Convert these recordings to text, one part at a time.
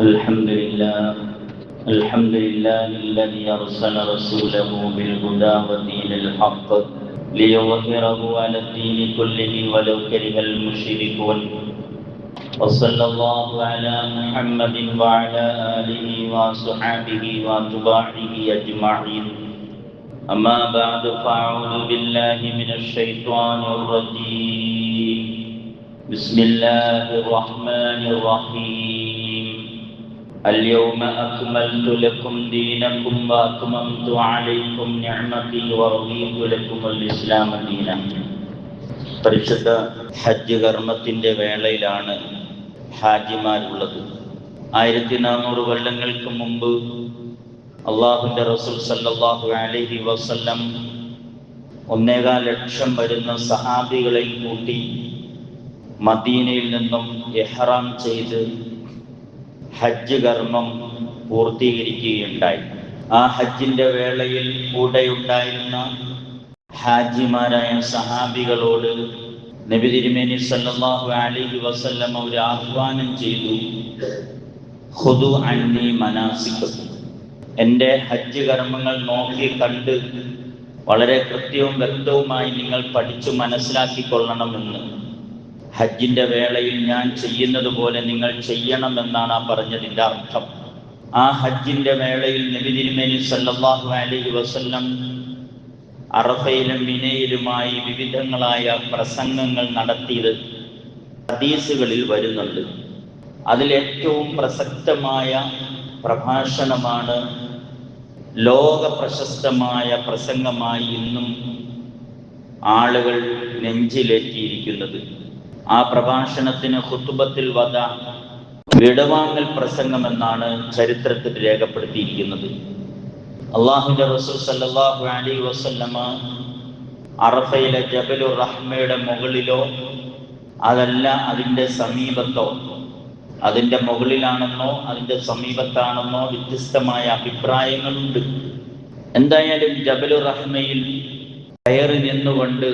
الحمد لله الذي أرسل رسوله بالهدى ودين الحق ليظهره على الدين كله ولو كره المشركون. وصلى الله على محمد وعلى آله وصحبه وأتباعه أجمعين. أما بعد فأعوذ بالله من الشيطان الرجيم. بسم الله الرحمن الرحيم. اليوم أكملت لكم دينكم وأتممت عليكم نعمتي ورضيت لكم الإسلام دينا. പരിശുദ്ധ ഹജ്ജ് കർമ്മത്തിൻ്റെ വേളയിലാണ് ഹാജിമാരുള്ളത്. 1400 കൊല്ലങ്ങൾക്ക് മുമ്പ് അള്ളാഹുവിൻ്റെ റസൂൽ സല്ലല്ലാഹു അലൈഹി വസല്ലം 1.25 ലക്ഷം വരുന്ന സഹാബികളെ കൂട്ടി മദീനയിൽ നിന്നും ഇഹ്റാം ചെയ്ത് ഹജ്ജ് കർമ്മം പൂർത്തീകരിക്കുകയുണ്ടായി. ആ ഹജ്ജിന്റെ വേളയിൽ കൂടെയുണ്ടായിരുന്ന ഹാജിമാരായ സഹാബികളോട് നബി തിരുമേനി സല്ലല്ലാഹു അലൈഹി വസല്ലം ഒരു ആഹ്വാനം ചെയ്തു. ഖുദു അന്നി മനാസികക്കും, എൻ്റെ ഹജ്ജ് കർമ്മങ്ങൾ നോക്കി കണ്ട് വളരെ കൃത്യവും വ്യക്തവുമായി നിങ്ങൾ പഠിച്ചു മനസ്സിലാക്കിക്കൊള്ളണമെന്ന്. ഹജ്ജിന്റെ വേളയിൽ ഞാൻ ചെയ്യുന്നത് പോലെ നിങ്ങൾ ചെയ്യണമെന്നാണ് ആ പറഞ്ഞതിൻ്റെ അർത്ഥം. ആ ഹജ്ജിന്റെ വേളയിൽ നബി തിരുമേനി സല്ലല്ലാഹു അലൈഹി വസല്ലം അറഫയിലും മിനയിലുമായി വിവിധങ്ങളായ പ്രസംഗങ്ങൾ നടത്തിയത് ഹദീസുകളിൽ വരുന്നുണ്ട്. അതിലേറ്റവും പ്രസക്തമായ പ്രഭാഷണമാണ്, ലോക പ്രശസ്തമായ പ്രസംഗമായി ഇന്നും ആളുകൾ നെഞ്ചിലേറ്റിയിരിക്കുന്നത്. ആ പ്രഭാഷണത്തിന് ഖുതുബത്തുൽ വദാ, വിടവാങ്ങൽ പ്രസംഗം എന്നാണ് ചരിത്രത്തിൽ രേഖപ്പെടുത്തിയിരിക്കുന്നത്. അല്ലാഹുവിൻ്റെ റസൂൽ സല്ലല്ലാഹു അലൈഹി വസല്ലമ അറഫയിലെ ജബലുർ റഹ്മയുടെ മുകളിലോ അതല്ല അതിൻ്റെ സമീപത്തോ, അതിൻ്റെ മുകളിലാണെന്നോ അതിൻ്റെ സമീപത്താണെന്നോ വ്യത്യസ്തമായ അഭിപ്രായങ്ങളുണ്ട്. എന്തായാലും ജബലുർ റഹ്മയിൽ കയറി നിന്നുകൊണ്ട്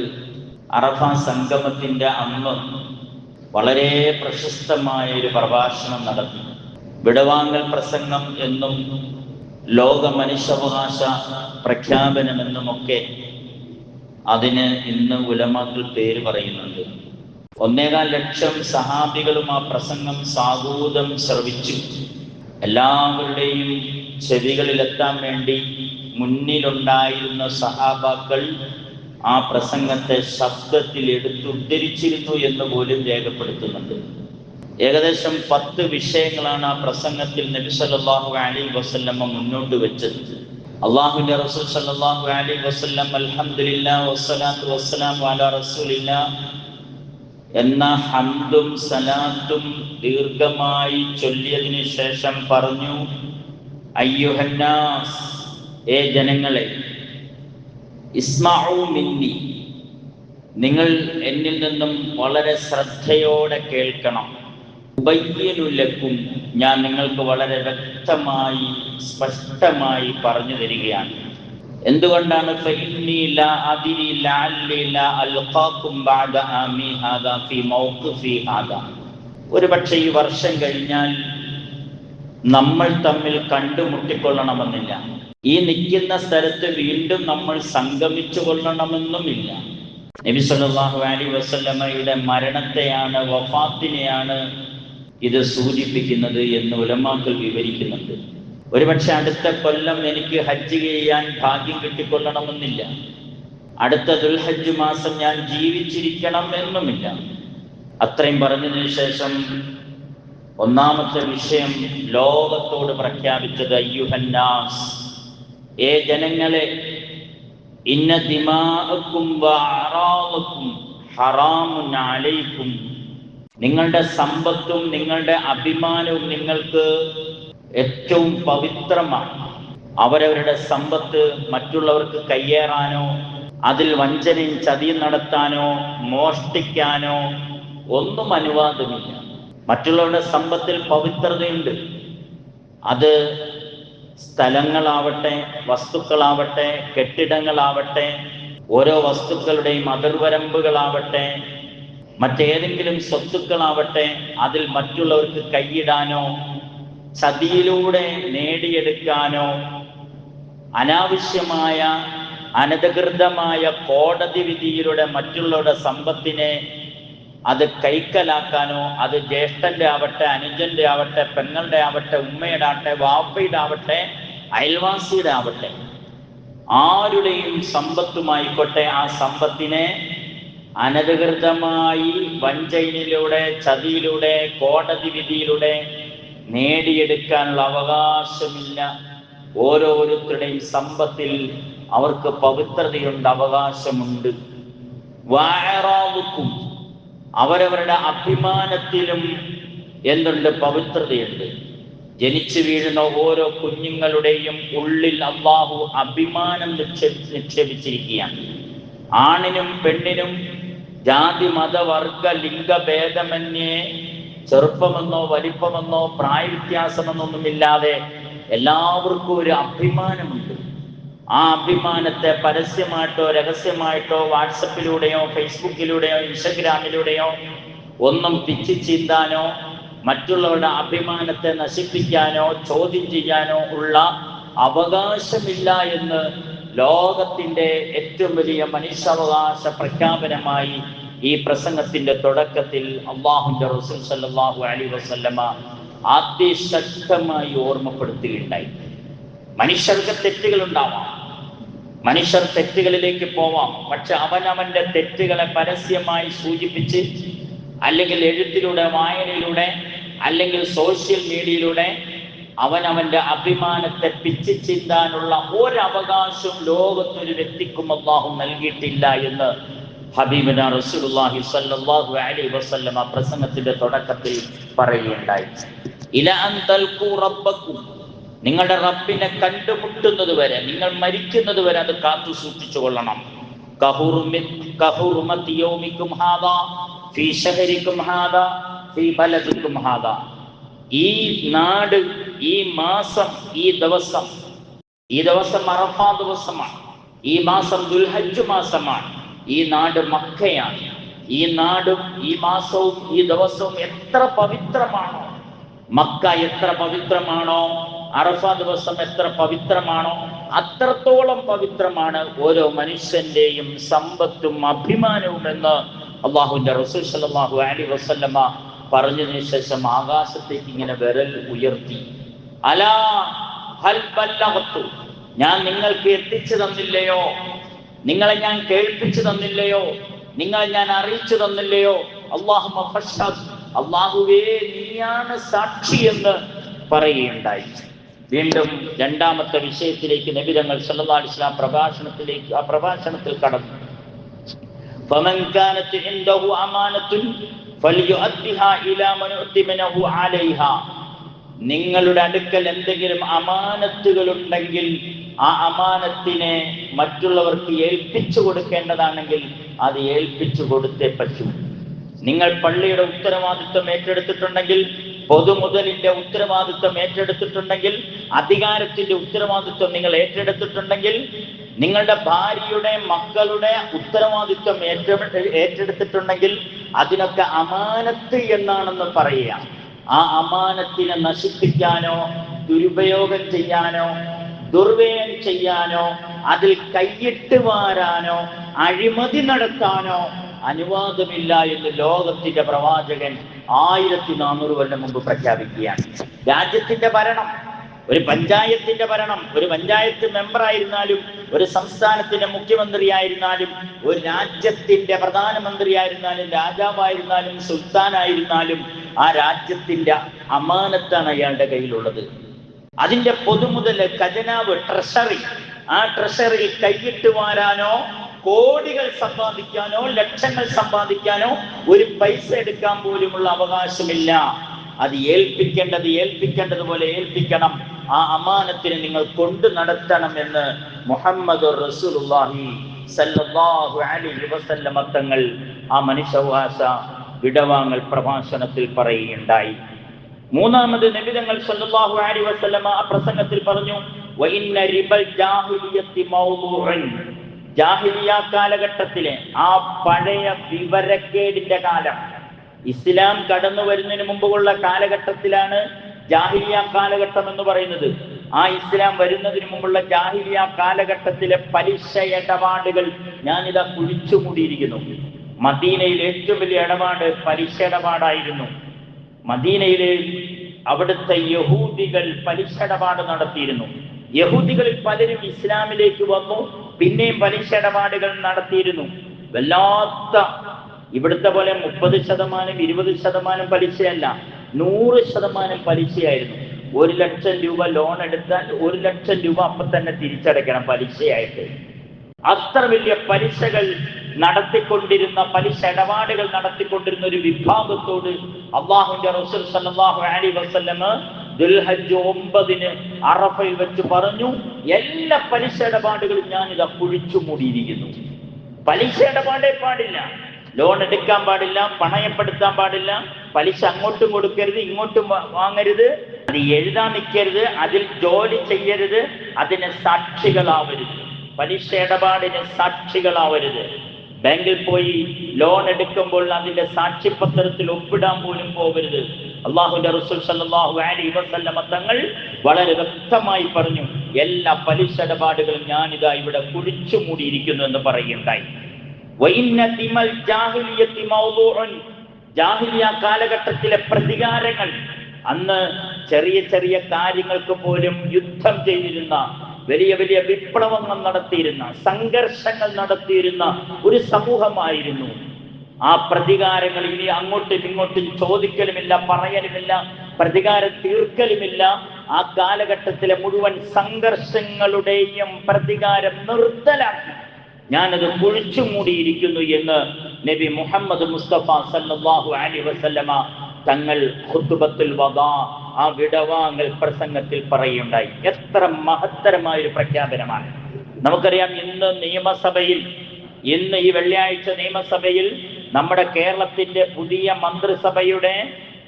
അറഫ സംഗമത്തിൻ്റെ അന്ന് വളരെ പ്രശസ്തമായ ഒരു പ്രഭാഷണം നടത്തി. വിടവാങ്ങൽ പ്രസംഗം എന്നും ലോക മനുഷ്യാവകാശ പ്രഖ്യാപനമെന്നുമൊക്കെ അതിന് ഇന്ന് ഉലമാക്കൾ പേര് പറയുന്നുണ്ട്. 1.25 ലക്ഷം സഹാബികളും ആ പ്രസംഗം സാഗൂതം ശ്രവിച്ചു. എല്ലാവരുടെയും ചെവികളിലെത്താൻ വേണ്ടി മുന്നിലുണ്ടായിരുന്ന സഹാബാക്കൾ ആ പ്രസംഗത്തെ ശബ്ദത്തിൽ എടുത്തുദ്ധരിച്ചിരുന്നു എന്ന് പോലും രേഖപ്പെടുത്തുന്നുണ്ട്. ഏകദേശം 10 വിഷയങ്ങളാണ് ആ പ്രസംഗത്തിൽ നബി സല്ലല്ലാഹു അലൈഹി വസല്ലം മുന്നോട്ട് വെച്ചത്. അല്ലാഹുവിൻ്റെ റസൂൽ സല്ലല്ലാഹു അലൈഹി വസല്ലം അൽഹംദുലില്ലാഹി വസ്സലാത്തു വസ്സലാമു അലാ റസൂലില്ലാഹ് എന്ന ഹംദും സലാത്തും ദീർഘമായി ചൊല്ലിയതിനു ശേഷം പറഞ്ഞു, അയ്യുഹന്നാസ്, ഏ ജനങ്ങളെ, ഇസ്മഉ മിന്നി, നിങ്ങൾ എന്നിൽ നിന്നും വളരെ ശ്രദ്ധയോടെ കേൾക്കണം. ഉബയ്യിനു ലക്കും, ഞാൻ നിങ്ങൾക്ക് വളരെ വ്യക്തമായി സ്പഷ്ടമായി പറഞ്ഞു തരികയാണ്. എന്തുകൊണ്ടാണ്? ഫഇന്നി ലാ അദ്രി ലഅല്ലി ലാ അൽഖാകും ബഅദ ആമി ഹാദാ ഫീ മൗഖിഫി ഹാദാ. ഒരുപക്ഷെ ഈ വർഷം കഴിഞ്ഞാൽ നമ്മൾ തമ്മിൽ കണ്ടുമുട്ടിക്കൊള്ളണമെന്നില്ല. ഈ നിൽക്കുന്ന സ്ഥലത്ത് വീണ്ടും നമ്മൾ സംഗമിച്ചു കൊള്ളണമെന്നുമില്ല. നബി സല്ലല്ലാഹു അലൈഹി വസല്ലമയുടെ മരണത്തെയാണ്, വഫാത്തിനെയാണ് ഇത് സൂചിപ്പിക്കുന്നത് എന്ന് ഉലമാക്കൾ വിവരിക്കുന്നുണ്ട്. ഒരുപക്ഷെ അടുത്ത കൊല്ലം എനിക്ക് ഹജ്ജ് ചെയ്യാൻ ഭാഗ്യം കിട്ടിക്കൊള്ളണമെന്നില്ല. അടുത്ത ദുൽഹജ്ജ് മാസം ഞാൻ ജീവിച്ചിരിക്കണം എന്നുമില്ല. അത്രയും പറഞ്ഞതിന് ശേഷം ഒന്നാമത്തെ വിഷയം ലോകത്തോട് പ്രഖ്യാപിച്ചത്, അയ്യുഹന്നാസ്, ഏ ജനങ്ങളെ, ഇന്ന ദിമാഅക്കും വഅറാദക്കും ഹറാമുൻ അലൈക്കും, നിങ്ങളുടെ സമ്പത്തും നിങ്ങളുടെ അഭിമാനവും നിങ്ങൾക്ക് ഏറ്റവും പവിത്രമാണ്. അവരവരുടെ സമ്പത്ത് മറ്റുള്ളവർക്ക് കയ്യേറാനോ അതിൽ വഞ്ചനയും ചതിയും നടത്താനോ മോഷ്ടിക്കാനോ ഒന്നും അനുവാദമില്ല. മറ്റുള്ളവരുടെ സമ്പത്തിൽ പവിത്രതയുണ്ട്. അത് സ്ഥലങ്ങളാവട്ടെ, വസ്തുക്കളാവട്ടെ, കെട്ടിടങ്ങളാവട്ടെ, ഓരോ വസ്തുക്കളുടെയും അതിർവരമ്പുകളാവട്ടെ, മറ്റേതെങ്കിലും സ്വത്തുക്കളാവട്ടെ, അതിൽ മറ്റുള്ളവർക്ക് കൈയിടാനോ ചതിയിലൂടെ നേടിയെടുക്കാനോ അനാവശ്യമായ അനധികൃതമായ കോടതി വിധിയിലൂടെ മറ്റുള്ളവരുടെ സമ്പത്തിനെ അത് കൈക്കലാക്കാനോ, അത് ജ്യേഷ്ഠന്റെ ആവട്ടെ, അനുജന്റെ ആവട്ടെ, പെങ്ങളുടെ ആവട്ടെ, ഉമ്മയുടെ ആവട്ടെ, വാപ്പയുടെ ആവട്ടെ, അയൽവാസിയുടെ ആവട്ടെ, ആരുടെയും സമ്പത്തുമായിക്കോട്ടെ, ആ സമ്പത്തിനെ അനധികൃതമായി വഞ്ചനയിലൂടെ, ചതിയിലൂടെ, കോടതി വിധിയിലൂടെ നേടിയെടുക്കാനുള്ള അവകാശമില്ല. ഓരോരുത്തരുടെയും സമ്പത്തിൽ അവർക്ക് പവിത്രതയുണ്ട്, അവകാശമുണ്ട്. വഅറാദുക്കും, അവരവരുടെ അഭിമാനത്തിലും എന്തുണ്ട്? പവിത്രതയുണ്ട്. ജനിച്ചു വീഴുന്ന ഓരോ കുഞ്ഞുങ്ങളുടെയും ഉള്ളിൽ അല്ലാഹു അഭിമാനം നിക്ഷേപിച്ചിരിക്കുകയാണ്. ആണിനും പെണ്ണിനും ജാതി മത വർഗ ലിംഗഭേദമന്യേ ചെറുപ്പമെന്നോ വലിപ്പമെന്നോ പ്രായവ്യത്യാസമെന്നൊന്നുമില്ലാതെ എല്ലാവർക്കും ഒരു അഭിമാനമുണ്ട്. ആ അഭിമാനത്തെ പരസ്യമായിട്ടോ രഹസ്യമായിട്ടോ വാട്സപ്പിലൂടെയോ ഫേസ്ബുക്കിലൂടെയോ ഇൻസ്റ്റഗ്രാമിലൂടെയോ ഒന്നും പിച്ചി ചീന്താനോ മറ്റുള്ളവരുടെ അഭിമാനത്തെ നശിപ്പിക്കാനോ ചോദ്യം ചെയ്യാനോ ഉള്ള അവകാശമില്ല എന്ന് ലോകത്തിന്റെ ഏറ്റവും വലിയ മനുഷ്യാവകാശ പ്രഖ്യാപനമായി ഈ പ്രസംഗത്തിന്റെ തുടക്കത്തിൽ അല്ലാഹുവിന്റെ റസൂൽ സല്ലല്ലാഹു അലൈഹി വസല്ലമ അതിശക്തമായി ഓർമ്മപ്പെടുത്തുകയുണ്ടായി. മനുഷ്യർക്ക് തെറ്റുകൾ ഉണ്ടാവാം, മനുഷ്യർ തെറ്റുകളിലേക്ക് പോവാം. പക്ഷെ അവനവന്റെ തെറ്റുകളെ പരസ്യമായി സൂചിപ്പിച്ച്, അല്ലെങ്കിൽ എഴുത്തിലൂടെ, വായനയിലൂടെ, അല്ലെങ്കിൽ സോഷ്യൽ മീഡിയയിലൂടെ അവനവന്റെ അഭിമാനത്തെ പിച്ചി ചിന്താനുള്ള ഒരവകാശവും ലോകത്തൊരു വ്യക്തിക്കും അല്ലാഹു നൽകിയിട്ടില്ല എന്ന് ഹബീബുനാ റസൂലുള്ളാഹി സ്വല്ലല്ലാഹു അലൈഹി വസല്ലമ പ്രസംഗത്തിന്റെ തുടക്കത്തിൽ പറയുകയുണ്ടായി. ഇലാ അൻ തൽഖൂ റബ്ബക്കും, നിങ്ങളുടെ റബ്ബിനെ കണ്ടുമുട്ടുന്നത് വരെ, നിങ്ങൾ മരിക്കുന്നത് വരെ അത് കാത്തു സൂക്ഷിച്ചു കൊള്ളണം. കഹുറുമത്തി യൗമിക്കും ഹാദാ ഫീ ശഹരിക്കും ഹാദാ ഫീ ബലദിക്കും ഹാദാ. ഈ നാട്, ഈ മാസം, ഈ ദിവസം അറഫാ ദിവസമാണ്. ഈ മാസം ദുൽഹജ്ജ് മാസമാണ്. ഈ നാട് മക്കയാണ്. ഈ നാടും ഈ മാസവും ഈ ദിവസവും എത്ര പവിത്രമാണോ, മക്ക എത്ര പവിത്രമാണോ, അറഫ ദിവസം എത്ര പവിത്രമാണോ, അത്രത്തോളം പവിത്രമാണ് ഓരോ മനുഷ്യന്റെയും സമ്പത്തും അഭിമാനവും എന്ന് അല്ലാഹുവിന്റെ റസൂൽ സല്ലല്ലാഹു അലൈഹി വസല്ലമ പറഞ്ഞതിന് ശേഷം ആകാശത്തേക്ക് ഇങ്ങനെ വിരൽ ഉയർത്തി, അലാ ഹൽ ബല്ലഗതു, ഞാൻ നിങ്ങൾക്ക് എത്തിച്ചു തന്നില്ലയോ, നിങ്ങളെ ഞാൻ കേൾപ്പിച്ചു തന്നില്ലയോ, നിങ്ങളെ ഞാൻ അറിയിച്ചു തന്നില്ലയോ? അല്ലാഹുമ്മ ഫഷ്ഹദ്, അല്ലാഹുവേ നീയാണ് സാക്ഷി എന്ന് പറയുകയുണ്ടായി. വീണ്ടും രണ്ടാമത്തെ വിഷയത്തിലേക്ക് നബി തങ്ങൾ സല്ലല്ലാഹു അലൈഹി വസല്ലം പ്രഭാഷണത്തിൽ കടന്നു. ഫമൻ കാനത് ഇൻദഹു അമാനത്തുൻ ഫൽയുഅദ്ദിഹാ ഇലാ മൻ ഉഅ്തിമനഹു അലൈഹാ. നിങ്ങളുടെ അടുക്കൽ എന്തെങ്കിലും അമാനത്തുകൾ ഉണ്ടെങ്കിൽ ആ അമാനത്തിനെ മറ്റുള്ളവർക്ക് ഏൽപ്പിച്ചു കൊടുക്കേണ്ടതാണെങ്കിൽ അത് ഏൽപ്പിച്ചു കൊടുത്തേ പറ്റൂ. നിങ്ങൾ പള്ളിയുടെ ഉത്തരവാദിത്വം ഏറ്റെടുത്തിട്ടുണ്ടെങ്കിൽ, പൊതുമുതലിന്റെ ഉത്തരവാദിത്വം ഏറ്റെടുത്തിട്ടുണ്ടെങ്കിൽ, അധികാരത്തിന്റെ ഉത്തരവാദിത്വം നിങ്ങൾ ഏറ്റെടുത്തിട്ടുണ്ടെങ്കിൽ, നിങ്ങളുടെ ഭാര്യയുടെ മക്കളുടെ ഉത്തരവാദിത്വം ഏറ്റെടുത്തിട്ടുണ്ടെങ്കിൽ അതിനൊക്കെ അമാനത്ത് എന്നാണെന്ന് പറയുക. ആ അമാനത്തിനെ നശിപ്പിക്കാനോ ദുരുപയോഗം ചെയ്യാനോ ദുർവ്യയം ചെയ്യാനോ അതിൽ കൈയിട്ട് വാരാനോ അഴിമതി നടത്താനോ അനുവാദമില്ല എന്ന് ലോകത്തിന്റെ പ്രവാചകൻ 1400 കൊല്ലം മുമ്പ് പ്രഖ്യാപിക്കുകയാണ്. രാജ്യത്തിന്റെ ഭരണം, ഒരു പഞ്ചായത്തിന്റെ ഭരണം, ഒരു പഞ്ചായത്ത് മെമ്പറായിരുന്നാലും, ഒരു സംസ്ഥാനത്തിന്റെ മുഖ്യമന്ത്രിയായിരുന്നാലും, ഒരു രാജ്യത്തിന്റെ പ്രധാനമന്ത്രിയായിരുന്നാലും, രാജാവായിരുന്നാലും, സുൽത്താനായിരുന്നാലും, ആ രാജ്യത്തിന്റെ അമാനത്താണ് അയാളുടെ കയ്യിലുള്ളത്. അതിന്റെ പൊതുമുതല്, ഖജനാവ്, ട്രഷറി, ആ ട്രഷറിയിൽ കൈയിട്ട് വാരാനോ കോടികൾ സമ്പാദിക്കാനോ ലക്ഷങ്ങൾ സമ്പാദിക്കാനോ ഒരു പൈസ എടുക്കാൻ പോലുമുള്ള അവകാശമില്ല. അത് ഏൽപ്പിക്കേണ്ടതുപോലെ ഏൽപ്പിക്കണം. ആ അമാനത്തിനെ നിങ്ങൾ കൊണ്ടു നടത്തണം എന്ന് മുഹമ്മദ് റസൂലുള്ളാഹി സല്ലല്ലാഹു അലൈഹി വസല്ലം തങ്ങൾ ആ മനുഷ്യാവകാശ വിടവാങ്ങൽ പ്രഭാഷണത്തിൽ പറയുകയുണ്ടായി. മൂന്നാമത് നബി തങ്ങൾ സല്ലല്ലാഹു അലൈഹി വസല്ലം ആ പ്രസംഗത്തിൽ പറഞ്ഞു, വഇന്ന റിബൽ ജാഹിലിയത്തി മൗദൂഉൻ. ജാഹിലിയ കാലഘട്ടത്തിലെ ആ പഴയ വിവരക്കേടിന്റെ കാലം, ഇസ്ലാം കടന്നു വരുന്നതിന് മുമ്പുള്ള കാലഘട്ടത്തിലാണ് ജാഹിലിയ കാലഘട്ടം എന്ന് പറയുന്നത്. ആ ഇസ്ലാം വരുന്നതിന് മുമ്പുള്ള ജാഹിലിയ കാലഘട്ടത്തിലെ പലിശ ഇടപാടുകൾ ഞാനിതാ കുഴിച്ചുമൂടിയിരിക്കുന്നു. മദീനയിൽ ഏറ്റവും വലിയ ഇടപാട് പലിശ ഇടപാടായിരുന്നു. മദീനയിലെ അവിടുത്തെ യഹൂദികൾ പലിശ ഇടപാട് നടത്തിയിരുന്നു. യഹൂദികളിൽ പലരും ഇസ്ലാമിലേക്ക് വന്നു, പിന്നെയും പലിശ ഇടപാടുകൾ നടത്തിയിരുന്നു. വല്ലാത്ത, ഇവിടുത്തെ പോലെ 30%, 20% പലിശയല്ല, 100% പലിശയായിരുന്നു. 1 ലക്ഷം രൂപ ലോൺ എടുത്താൽ 1 ലക്ഷം രൂപ അപ്പം തന്നെ തിരിച്ചടയ്ക്കണം പലിശയായിട്ട്. അത്ര വലിയ പലിശകൾ നടത്തിക്കൊണ്ടിരുന്ന, പലിശ ഇടപാടുകൾ നടത്തിക്കൊണ്ടിരുന്ന ഒരു വിഭാഗത്തോട് അല്ലാഹുവിന്റെ റസൂൽ സല്ലല്ലാഹു അലൈഹി വസല്ലം ദുൽഹജ്ജ് 9 അറഫയിൽ വെച്ച് പറഞ്ഞു, എല്ലാ പലിശ ഇടപാടുകളും ഞാനിതാ കുഴിച്ചു മൂടിയിരിക്കുന്നു. പലിശ ഇടപാടേ പാടില്ല, ലോൺ എടുക്കാൻ പാടില്ല, പണയപ്പെടുത്താൻ പാടില്ല, പലിശ അങ്ങോട്ടും കൊടുക്കരുത്, ഇങ്ങോട്ടും വാങ്ങരുത്, അത് എഴുതാൻ നിൽക്കരുത്, അതിൽ ജോലി ചെയ്യരുത്, അതിന് സാക്ഷികളാവരുത്, പലിശ ഇടപാടിന് സാക്ഷികളാവരുത്. ബാങ്കിൽ പോയി ലോൺ എടുക്കുമ്പോൾ അതിന്റെ സാക്ഷിപത്രത്തിൽ ഒപ്പിടാൻ പോലും പോകരുത്. അല്ലാഹുവിന്റെ റസൂൽ സല്ലല്ലാഹു അലൈഹി വസല്ലം തങ്ങൾ വളരെ വ്യക്തമായി പറഞ്ഞു, എല്ലാ പലിശ ഇടപാടുകളും ഞാനിതാ ഇവിടെ കുഴിച്ചു മൂടിയിരിക്കുന്നു എന്ന് പറയുകയുണ്ടായി. ജാഹിലിയ കാലഘട്ടത്തിലെ പ്രതികാരങ്ങൾ, അന്ന് ചെറിയ ചെറിയ കാര്യങ്ങൾക്ക് പോലും യുദ്ധം ചെയ്തിരുന്ന, വലിയ വലിയ വിപ്ലവങ്ങൾ നടത്തിയിരുന്ന, സംഘർഷങ്ങൾ നടത്തിയിരുന്ന ഒരു സമൂഹമായിരുന്നു. ആ പ്രതികാരങ്ങൾ ഇനി അങ്ങോട്ടും ഇങ്ങോട്ടും ചോദിക്കലുമില്ല, പറയലുമില്ല, പ്രതികാരം തീർക്കലുമില്ല. ആ കാലഘട്ടത്തിലെ മുഴുവൻ സംഘർഷങ്ങളുടെയും പ്രതികാരം നിർത്തലാക്കി ഞാനത് കുഴിച്ചു മൂടിയിരിക്കുന്നു എന്ന് നബി മുഹമ്മദ് മുസ്തഫ സല്ലല്ലാഹു അലൈഹി വസല്ലമ തങ്ങൾ ഖുത്ബത്തുൽ വദാ, ആ വിടവാങ്ങൽ പ്രസംഗത്തിൽ പറയുകയുണ്ടായി. എത്ര മഹത്തരമായ ഒരു പ്രഖ്യാപനമാണ്. നമുക്കറിയാം, ഇന്ന് ഈ വെള്ളിയാഴ്ച നിയമസഭയിൽ നമ്മുടെ കേരളത്തിന്റെ പുതിയ മന്ത്രിസഭയുടെ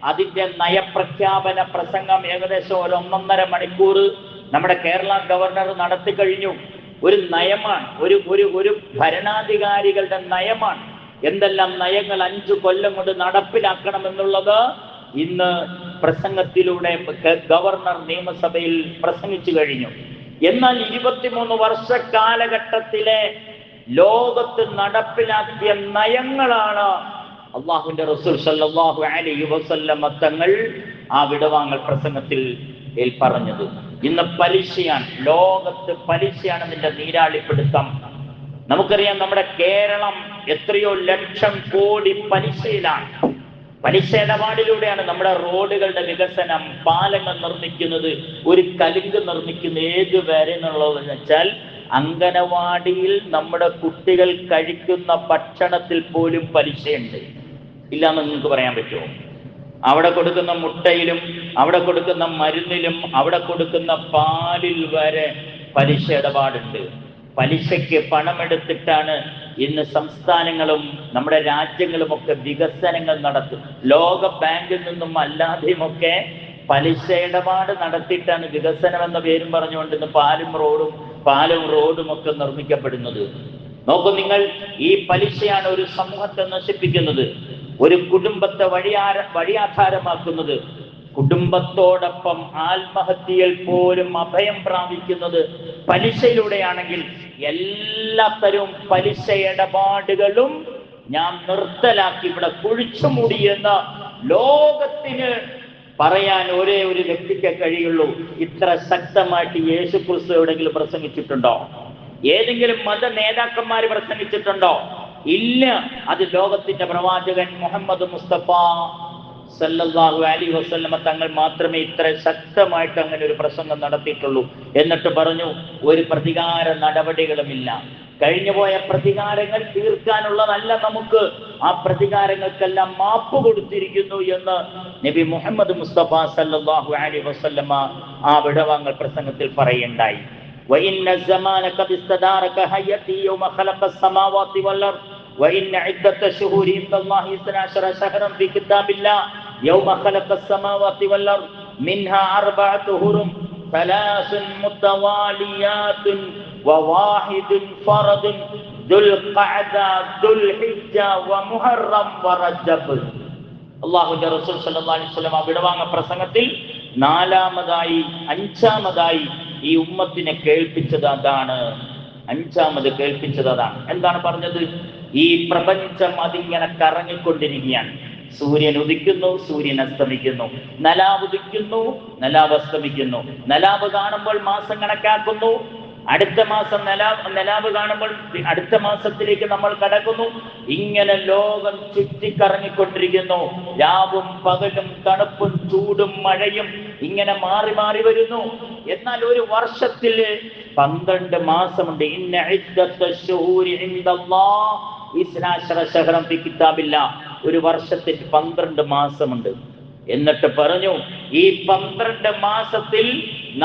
അതിന്റെ നയപ്രഖ്യാപന പ്രസംഗം ഏകദേശം 1.5 മണിക്കൂർ നമ്മുടെ കേരള ഗവർണർ നടത്തി കഴിഞ്ഞു. ഒരു നയമാണ്, ഒരു ഭരണാധികാരികളുടെ നയമാണ്. എന്തെല്ലാം നയങ്ങൾ 5 കൊല്ലം കൊണ്ട് നടപ്പിലാക്കണമെന്നുള്ളത് ഇന്ന് പ്രസംഗത്തിലൂടെ ഗവർണർ നിയമസഭയിൽ പ്രസംഗിച്ചു കഴിഞ്ഞു. എന്നാൽ 23 വർഷ കാലഘട്ടത്തിലെ ലോകത്ത് നടപ്പിലാക്കിയ നയങ്ങളാണ് അല്ലാഹുവിന്റെ റസൂൽ സല്ലല്ലാഹു അലൈഹി വസല്ലം തങ്ങൾ ആ വിടവാങ്ങൽ പ്രസംഗത്തിൽ പറഞ്ഞത്. ഇന്ന് പലിശയാണ്, ലോകത്ത് പലിശയാണ് ഇതിന്റെ നീരാളിപ്പിടുത്തം. നമുക്കറിയാം, നമ്മുടെ കേരളം എത്രയോ ലക്ഷം കോടി പലിശയിലാണ്. പലിശ ഇടപാടിലൂടെയാണ് നമ്മുടെ റോഡുകളുടെ വികസനം, പാലങ്ങൾ നിർമ്മിക്കുന്നത്, ഒരു കലുങ്ക് നിർമ്മിക്കുന്നത്. ഏത് വരെ എന്നുള്ളതെന്ന് വെച്ചാൽ അംഗനവാടിയിൽ നമ്മുടെ കുട്ടികൾ കഴിക്കുന്ന ഭക്ഷണത്തിൽ പോലും പലിശയുണ്ട്. ഇല്ലാന്ന് നിങ്ങൾക്ക് പറയാൻ പറ്റുമോ? അവിടെ കൊടുക്കുന്ന മുട്ടയിലും, അവിടെ കൊടുക്കുന്ന മരുന്നിലും, അവിടെ കൊടുക്കുന്ന പാലിൽ വരെ പലിശ ഇടപാടുണ്ട്. പലിശയ്ക്ക് പണമെടുത്തിട്ടാണ് ഇന്ന് സംസ്ഥാനങ്ങളും നമ്മുടെ രാജ്യങ്ങളുമൊക്കെ വികസനങ്ങൾ നടത്തും. ലോക ബാങ്കിൽ നിന്നും അല്ലാതെയുമൊക്കെ പലിശ ഇടപാട് നടത്തിയിട്ടാണ് വികസനം എന്ന പേരും പറഞ്ഞുകൊണ്ട് ഇന്ന് പാലും റോഡും ഒക്കെ നിർമ്മിക്കപ്പെടുന്നത്. നോക്കൂ നിങ്ങൾ, ഈ പലിശയാണ് ഒരു സമൂഹത്തെ നശിപ്പിക്കുന്നത്, ഒരു കുടുംബത്തെ വഴിയാധാരമാക്കുന്നത്, കുടുംബത്തോടൊപ്പം ആത്മഹത്യയിൽ പോലും അഭയം പ്രാപിക്കുന്നത് പലിശയിലൂടെയാണെങ്കിൽ എല്ലാത്തരം പലിശ ഇടപാടുകളും ഞാൻ നിർത്തലാക്കി ഇവിടെ കുഴിച്ചു മൂടിയെന്ന് ലോകത്തിന് പറയാൻ ഒരേ ഒരു വ്യക്തിക്ക് കഴിയുള്ളൂ. ഇത്ര ശക്തമായിട്ട് യേശു ക്രിസ്തു എവിടെയെങ്കിലും പ്രസംഗിച്ചിട്ടുണ്ടോ? ഏതെങ്കിലും മത നേതാക്കന്മാർ പ്രസംഗിച്ചിട്ടുണ്ടോ? ഇല്ല. അത് ലോകത്തിന്റെ പ്രവാചകൻ മുഹമ്മദ് മുസ്തഫ സല്ലല്ലാഹു അലൈഹി വസല്ലമ തങ്ങൾ മാത്രമേ ഇത്ര ശക്തമായിട്ട് അങ്ങനെ ഒരു പ്രസംഗം നടത്തിയിട്ടുള്ളൂ. എന്നിട്ട് പറഞ്ഞു, ഒരു പ്രതികാര നടപടികളുമില്ല. കഴിഞ്ഞുപോയ പ്രതികാരങ്ങൾ തീർക്കാനുള്ളതല്ല നമുക്ക്, ആ പ്രതികാരങ്ങൾക്കെല്ലാം മാപ്പ് കൊടുത്തിരിക്കുന്നു എന്ന് നബി മുഹമ്മദ് മുസ്തഫ സല്ലല്ലാഹു അലൈഹി വസല്ലമ ആ വിടവാങ്ങൽ പ്രസംഗത്തിൽ പറയുണ്ടായി. وَإِنَّ الزَّمَانَ قَدْ اسْتَدَارَ كَهَيَّتِهِ يَوْمَ خَلَقَ السَّمَاوَاتِ وَالْأَرْضَ وَإِنَّ عِدَّةَ الشُّهُورِ عِندَ اللَّهِ 12 شَهْرًا فِي كِتَابِ اللَّهِ يَوْمَ خَلَقَ السَّمَاوَاتِ وَالْأَرْضَ مِنْهَا 4 حُرُمٌ 3 متواليات وواحد فرد ذو القعدة ذو الحجة ومحرم ورجب. അല്ലാഹുവിന്റെ റസൂൽ സല്ലല്ലാഹു അലൈഹി വസല്ലം വിടവാങ്ങ പ്രസംഗത്തിൽ അഞ്ചാമതായി ഈ ഉമ്മത്തിനെ കേൾപ്പിച്ചത് അതാണ്. എന്താണ് പറഞ്ഞത്? ഈ പ്രപഞ്ചം അതിങ്ങനെ കറങ്ങിക്കൊണ്ടിരിക്കുകയാണ്. സൂര്യൻ ഉദിക്കുന്നു, സൂര്യൻ അസ്തമിക്കുന്നു, നിലാവ് ഉദിക്കുന്നു, നിലാവ് അസ്തമിക്കുന്നു. നിലാവ് കാണുമ്പോൾ മാസം കണക്കാക്കുന്നു, അടുത്ത മാസം നിലാവ് കാണുമ്പോൾ അടുത്ത മാസത്തിലേക്ക് നമ്മൾ കടക്കുന്നു. ഇങ്ങനെ ലോകം ചുറ്റിക്കറങ്ങിക്കൊണ്ടിരിക്കുന്നു. രാവും പകലും, തണുപ്പും ചൂടും മഴയും ഇങ്ങനെ മാറി മാറി വരുന്നു. എന്നാൽ ഒരു വർഷത്തിൽ 12 മാസമുണ്ട്. ഒരു വർഷത്തിൽ 12 മാസമുണ്ട്. എന്നിട്ട് പറഞ്ഞു, ഈ 12 മാസത്തിൽ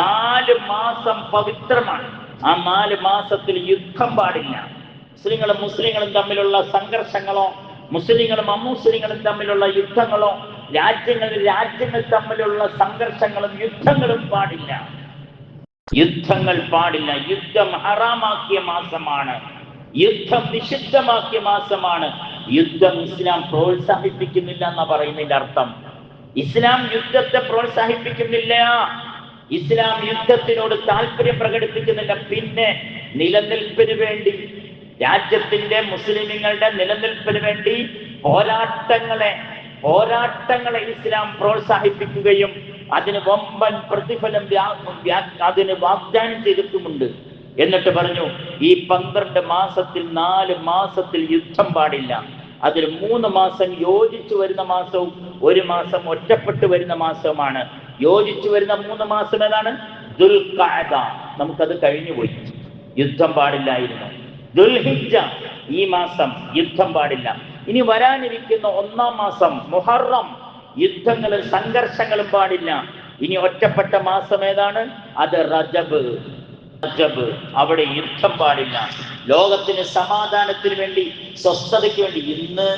4 മാസം പവിത്രമാണ്. ആ 4 മാസത്തിൽ യുദ്ധം പാടില്ല. മുസ്ലിങ്ങളും തമ്മിലുള്ള സംഘർഷങ്ങളോ, മുസ്ലിങ്ങളും അമുസ്ലിങ്ങളും തമ്മിലുള്ള യുദ്ധങ്ങളോ, രാജ്യങ്ങൾ തമ്മിലുള്ള സംഘർഷങ്ങളും യുദ്ധങ്ങളും പാടില്ല. യുദ്ധം ഹറാമാക്കിയ മാസമാണ്. യുദ്ധം നിഷിദ്ധമാക്കിയ മാസമാണ്. യുദ്ധം ഇസ്ലാം പ്രോത്സാഹിപ്പിക്കുന്നില്ല എന്നാ പറയുന്നതിന്റെ അർത്ഥം. ഇസ്ലാം യുദ്ധത്തെ പ്രോത്സാഹിപ്പിക്കുന്നില്ല. ഇസ്ലാം യുദ്ധത്തിനോട് താല്പര്യം പ്രകടിപ്പിക്കുന്നില്ല. പിന്നെ നിലനിൽപ്പിന് വേണ്ടി, രാജ്യത്തിന്റെ മുസ്ലിങ്ങളുടെ നിലനിൽപ്പിന് വേണ്ടി പോരാട്ടങ്ങളെ ഇസ്ലാം പ്രോത്സാഹിപ്പിക്കുകയും അതിന് വമ്പൻ പ്രതിഫലം അതിന് വാഗ്ദാനം ചെയ്തിട്ടുമുണ്ട്. എന്നിട്ട് പറഞ്ഞു, ഈ 12 മാസത്തിൽ 4 മാസത്തിൽ യുദ്ധം പാടില്ല. അതിൽ 3 മാസം യോജിച്ചു വരുന്ന മാസവും 1 മാസം ഒറ്റപ്പെട്ടു വരുന്ന മാസവുമാണ്. യോജിച്ചു വരുന്ന 3 മാസം ഏതാണ്? ദുൽഖഅദ. നമുക്കത് കഴിഞ്ഞുപോയി, യുദ്ധം പാടില്ലായിരുന്നു. ദുൽഹിജ്ജ, ഈ മാസം യുദ്ധം പാടില്ല. ഇനി വരാനിരിക്കുന്ന 1-ാം മാസം മുഹറം, യുദ്ധങ്ങളും സംഘർഷങ്ങളും പാടില്ല. ഇനി ഒറ്റപ്പെട്ട മാസം ഏതാണ്? അത് റജബ്. അവിടെ യുദ്ധം പാടില്ല. ലോകത്തിന് സമാധാനത്തിന് വേണ്ടി, സ്വസ്ഥതയ്ക്ക് വേണ്ടി. ഇന്ന്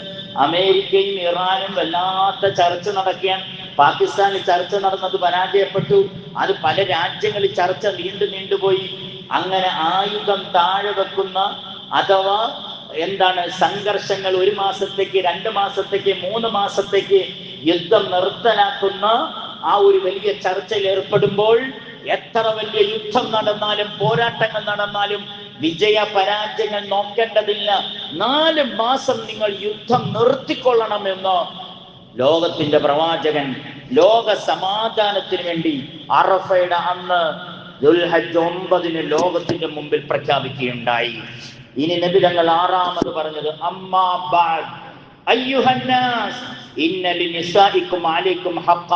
അമേരിക്കയും ഇറാനും വല്ലാത്ത ചർച്ച നടക്കുകയാണ്. പാകിസ്ഥാനിൽ ചർച്ച നടന്നത് പരാജയപ്പെട്ടു. അത് പല രാജ്യങ്ങളിൽ ചർച്ച നീണ്ടുപോയി. അങ്ങനെ ആയുധം താഴെ വെക്കുന്ന, അഥവാ സംഘർഷങ്ങൾ 1 മാസത്തേക്ക്, 2 മാസത്തേക്ക്, 3 മാസത്തേക്ക് യുദ്ധം നിർത്തലാക്കുന്ന ആ ഒരു വലിയ ചർച്ചയിൽ ഏർപ്പെടുമ്പോൾ എത്ര വലിയ യുദ്ധം നടന്നാലും, പോരാട്ടങ്ങൾ നടന്നാലും വിജയ പരാജയങ്ങൾ നോക്കേണ്ടതില്ല. 4 മാസം നിങ്ങൾ യുദ്ധം നിർത്തിക്കൊള്ളണമെന്ന് ലോകത്തിന്റെ പ്രവാചകൻ ലോക സമാധാനത്തിന് വേണ്ടി അറഫയുടെ അന്ന് ദുൽഹജ്ജ് 9 ലോകത്തിന്റെ മുമ്പിൽ പ്രഖ്യാപിക്കുകയുണ്ടായി. ഇനി നബി തങ്ങൾ 6-ാമത് പറഞ്ഞത്, അമ്മാ ബഅദ് അയ്യുഹന്നാസ് ഇന്ന ലിനിസാഇകും അലൈക്കും ഹഖ്ഖ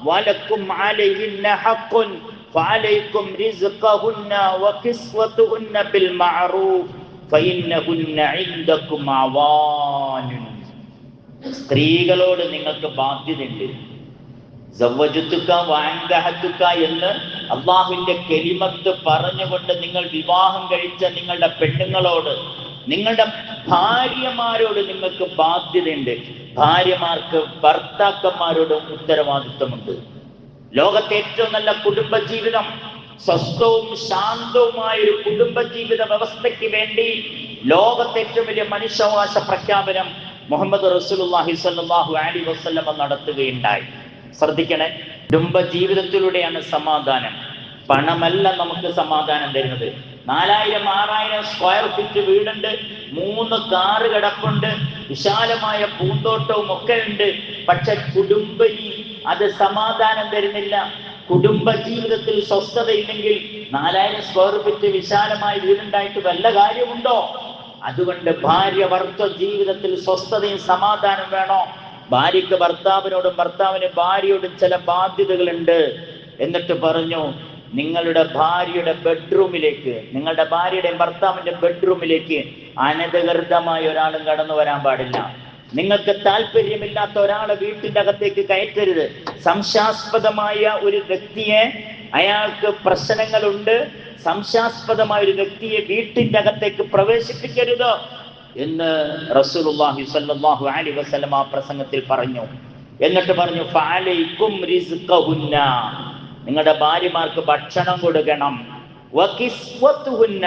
വലക്കും അലൈഹിന്ന ഹഖ്ഖുൻ ഫഅലൈക്കും റിസ്ഖഹുന്ന വകിസ്വതുഹുന്ന ബിൽ മഅറൂഫ് ഫഇന്നഹുന്ന ഇൻദകും അവാനുൻ. സ്ത്രീകളോട് നിങ്ങൾക്ക് ബാധ്യതയുണ്ട്. സവ്വജതുക വഅൻകഹതുക എന്ന് അല്ലാഹുവിന്റെ കലിമത്ത് പറഞ്ഞുകൊണ്ട് നിങ്ങൾ വിവാഹം കഴിച്ച നിങ്ങളുടെ പെണ്ണുങ്ങളോട്, നിങ്ങളുടെ ഭാര്യമാരോട് നിങ്ങൾക്ക് ബാധ്യതയുണ്ട്. ഭാര്യമാർക്ക് ഭർത്താക്കന്മാരോട് ഉത്തരവാദിത്വമുണ്ട്. ലോകത്തെ ഏറ്റവും നല്ല കുടുംബജീവിതം, സ്വസ്ഥവും ശാന്തവുമായ ഒരു കുടുംബജീവിത വ്യവസ്ഥയ്ക്ക് വേണ്ടി ലോകത്തെ ഏറ്റവും വലിയ മനുഷ്യാവകാശ പ്രഖ്യാപനം മുഹമ്മദ് റസൂലുള്ളാഹി സ്വല്ലല്ലാഹു അലൈഹി വസല്ലം നടത്തുകയുണ്ടായി. ശ്രദ്ധിക്കണേ, കുടുംബ ജീവിതത്തിലൂടെയാണ് സമാധാനം. പണമല്ല നമുക്ക് സമാധാനം തരുന്നത്. 4000-6000 സ്ക്വയർ ഫീറ്റ് വീടുണ്ട്, 3 കാറ് കിടപ്പുണ്ട്, വിശാലമായ പൂന്തോട്ടവും ഒക്കെ ഉണ്ട്. പക്ഷെ കുടുംബി അത് സമാധാനം തരുന്നില്ല. കുടുംബ ജീവിതത്തിൽ സ്വസ്ഥതയില്ലെങ്കിൽ 4000 സ്ക്വയർ ഫീറ്റ് വിശാലമായ വീടുണ്ടായിട്ട് വല്ല കാര്യമുണ്ടോ? അതുകൊണ്ട് ഭാര്യ ഭർത്തൃ ജീവിതത്തിൽ സ്വസ്ഥതയും സമാധാനം വേണോ? ഭാര്യയ്ക്ക് ഭർത്താവിനോടും ഭർത്താവിന് ഭാര്യയോടും ചില ബാധ്യതകളുണ്ട്. എന്നിട്ട് പറഞ്ഞു, നിങ്ങളുടെ ഭാര്യയുടെ ബെഡ്റൂമിലേക്ക്, നിങ്ങളുടെ ഭാര്യയുടെയും ഭർത്താവിന്റെ ബെഡ്റൂമിലേക്ക് അനധികൃതമായ ഒരാളും കടന്നു വരാൻ പാടില്ല. നിങ്ങൾക്ക് താല്പര്യമില്ലാത്ത ഒരാളെ വീട്ടിന്റെ അകത്തേക്ക് കയറ്റരുത്. സംശയാസ്പദമായ ഒരു വ്യക്തിയെ, അയാൾക്ക് പ്രശ്നങ്ങളുണ്ട്, സംശയാസ്പദമായ ഒരു വ്യക്തിയെ വീട്ടിന്റെ അകത്തേക്ക് പ്രവേശിപ്പിക്കരുത് എന്ന് റസൂലുള്ളാഹി സ്വല്ലല്ലാഹു അലൈഹി വസല്ലം ആ പ്രസംഗത്തിൽ പറഞ്ഞു. എന്നിട്ട് പറഞ്ഞു, ഫഅലൈക്കും റിസ്ഖഹുന്ന, നിങ്ങളുടെ ഭാര്യമാർക്ക് ഭക്ഷണം കൊടുക്കണം. വകിസ്വതുഹുന്ന,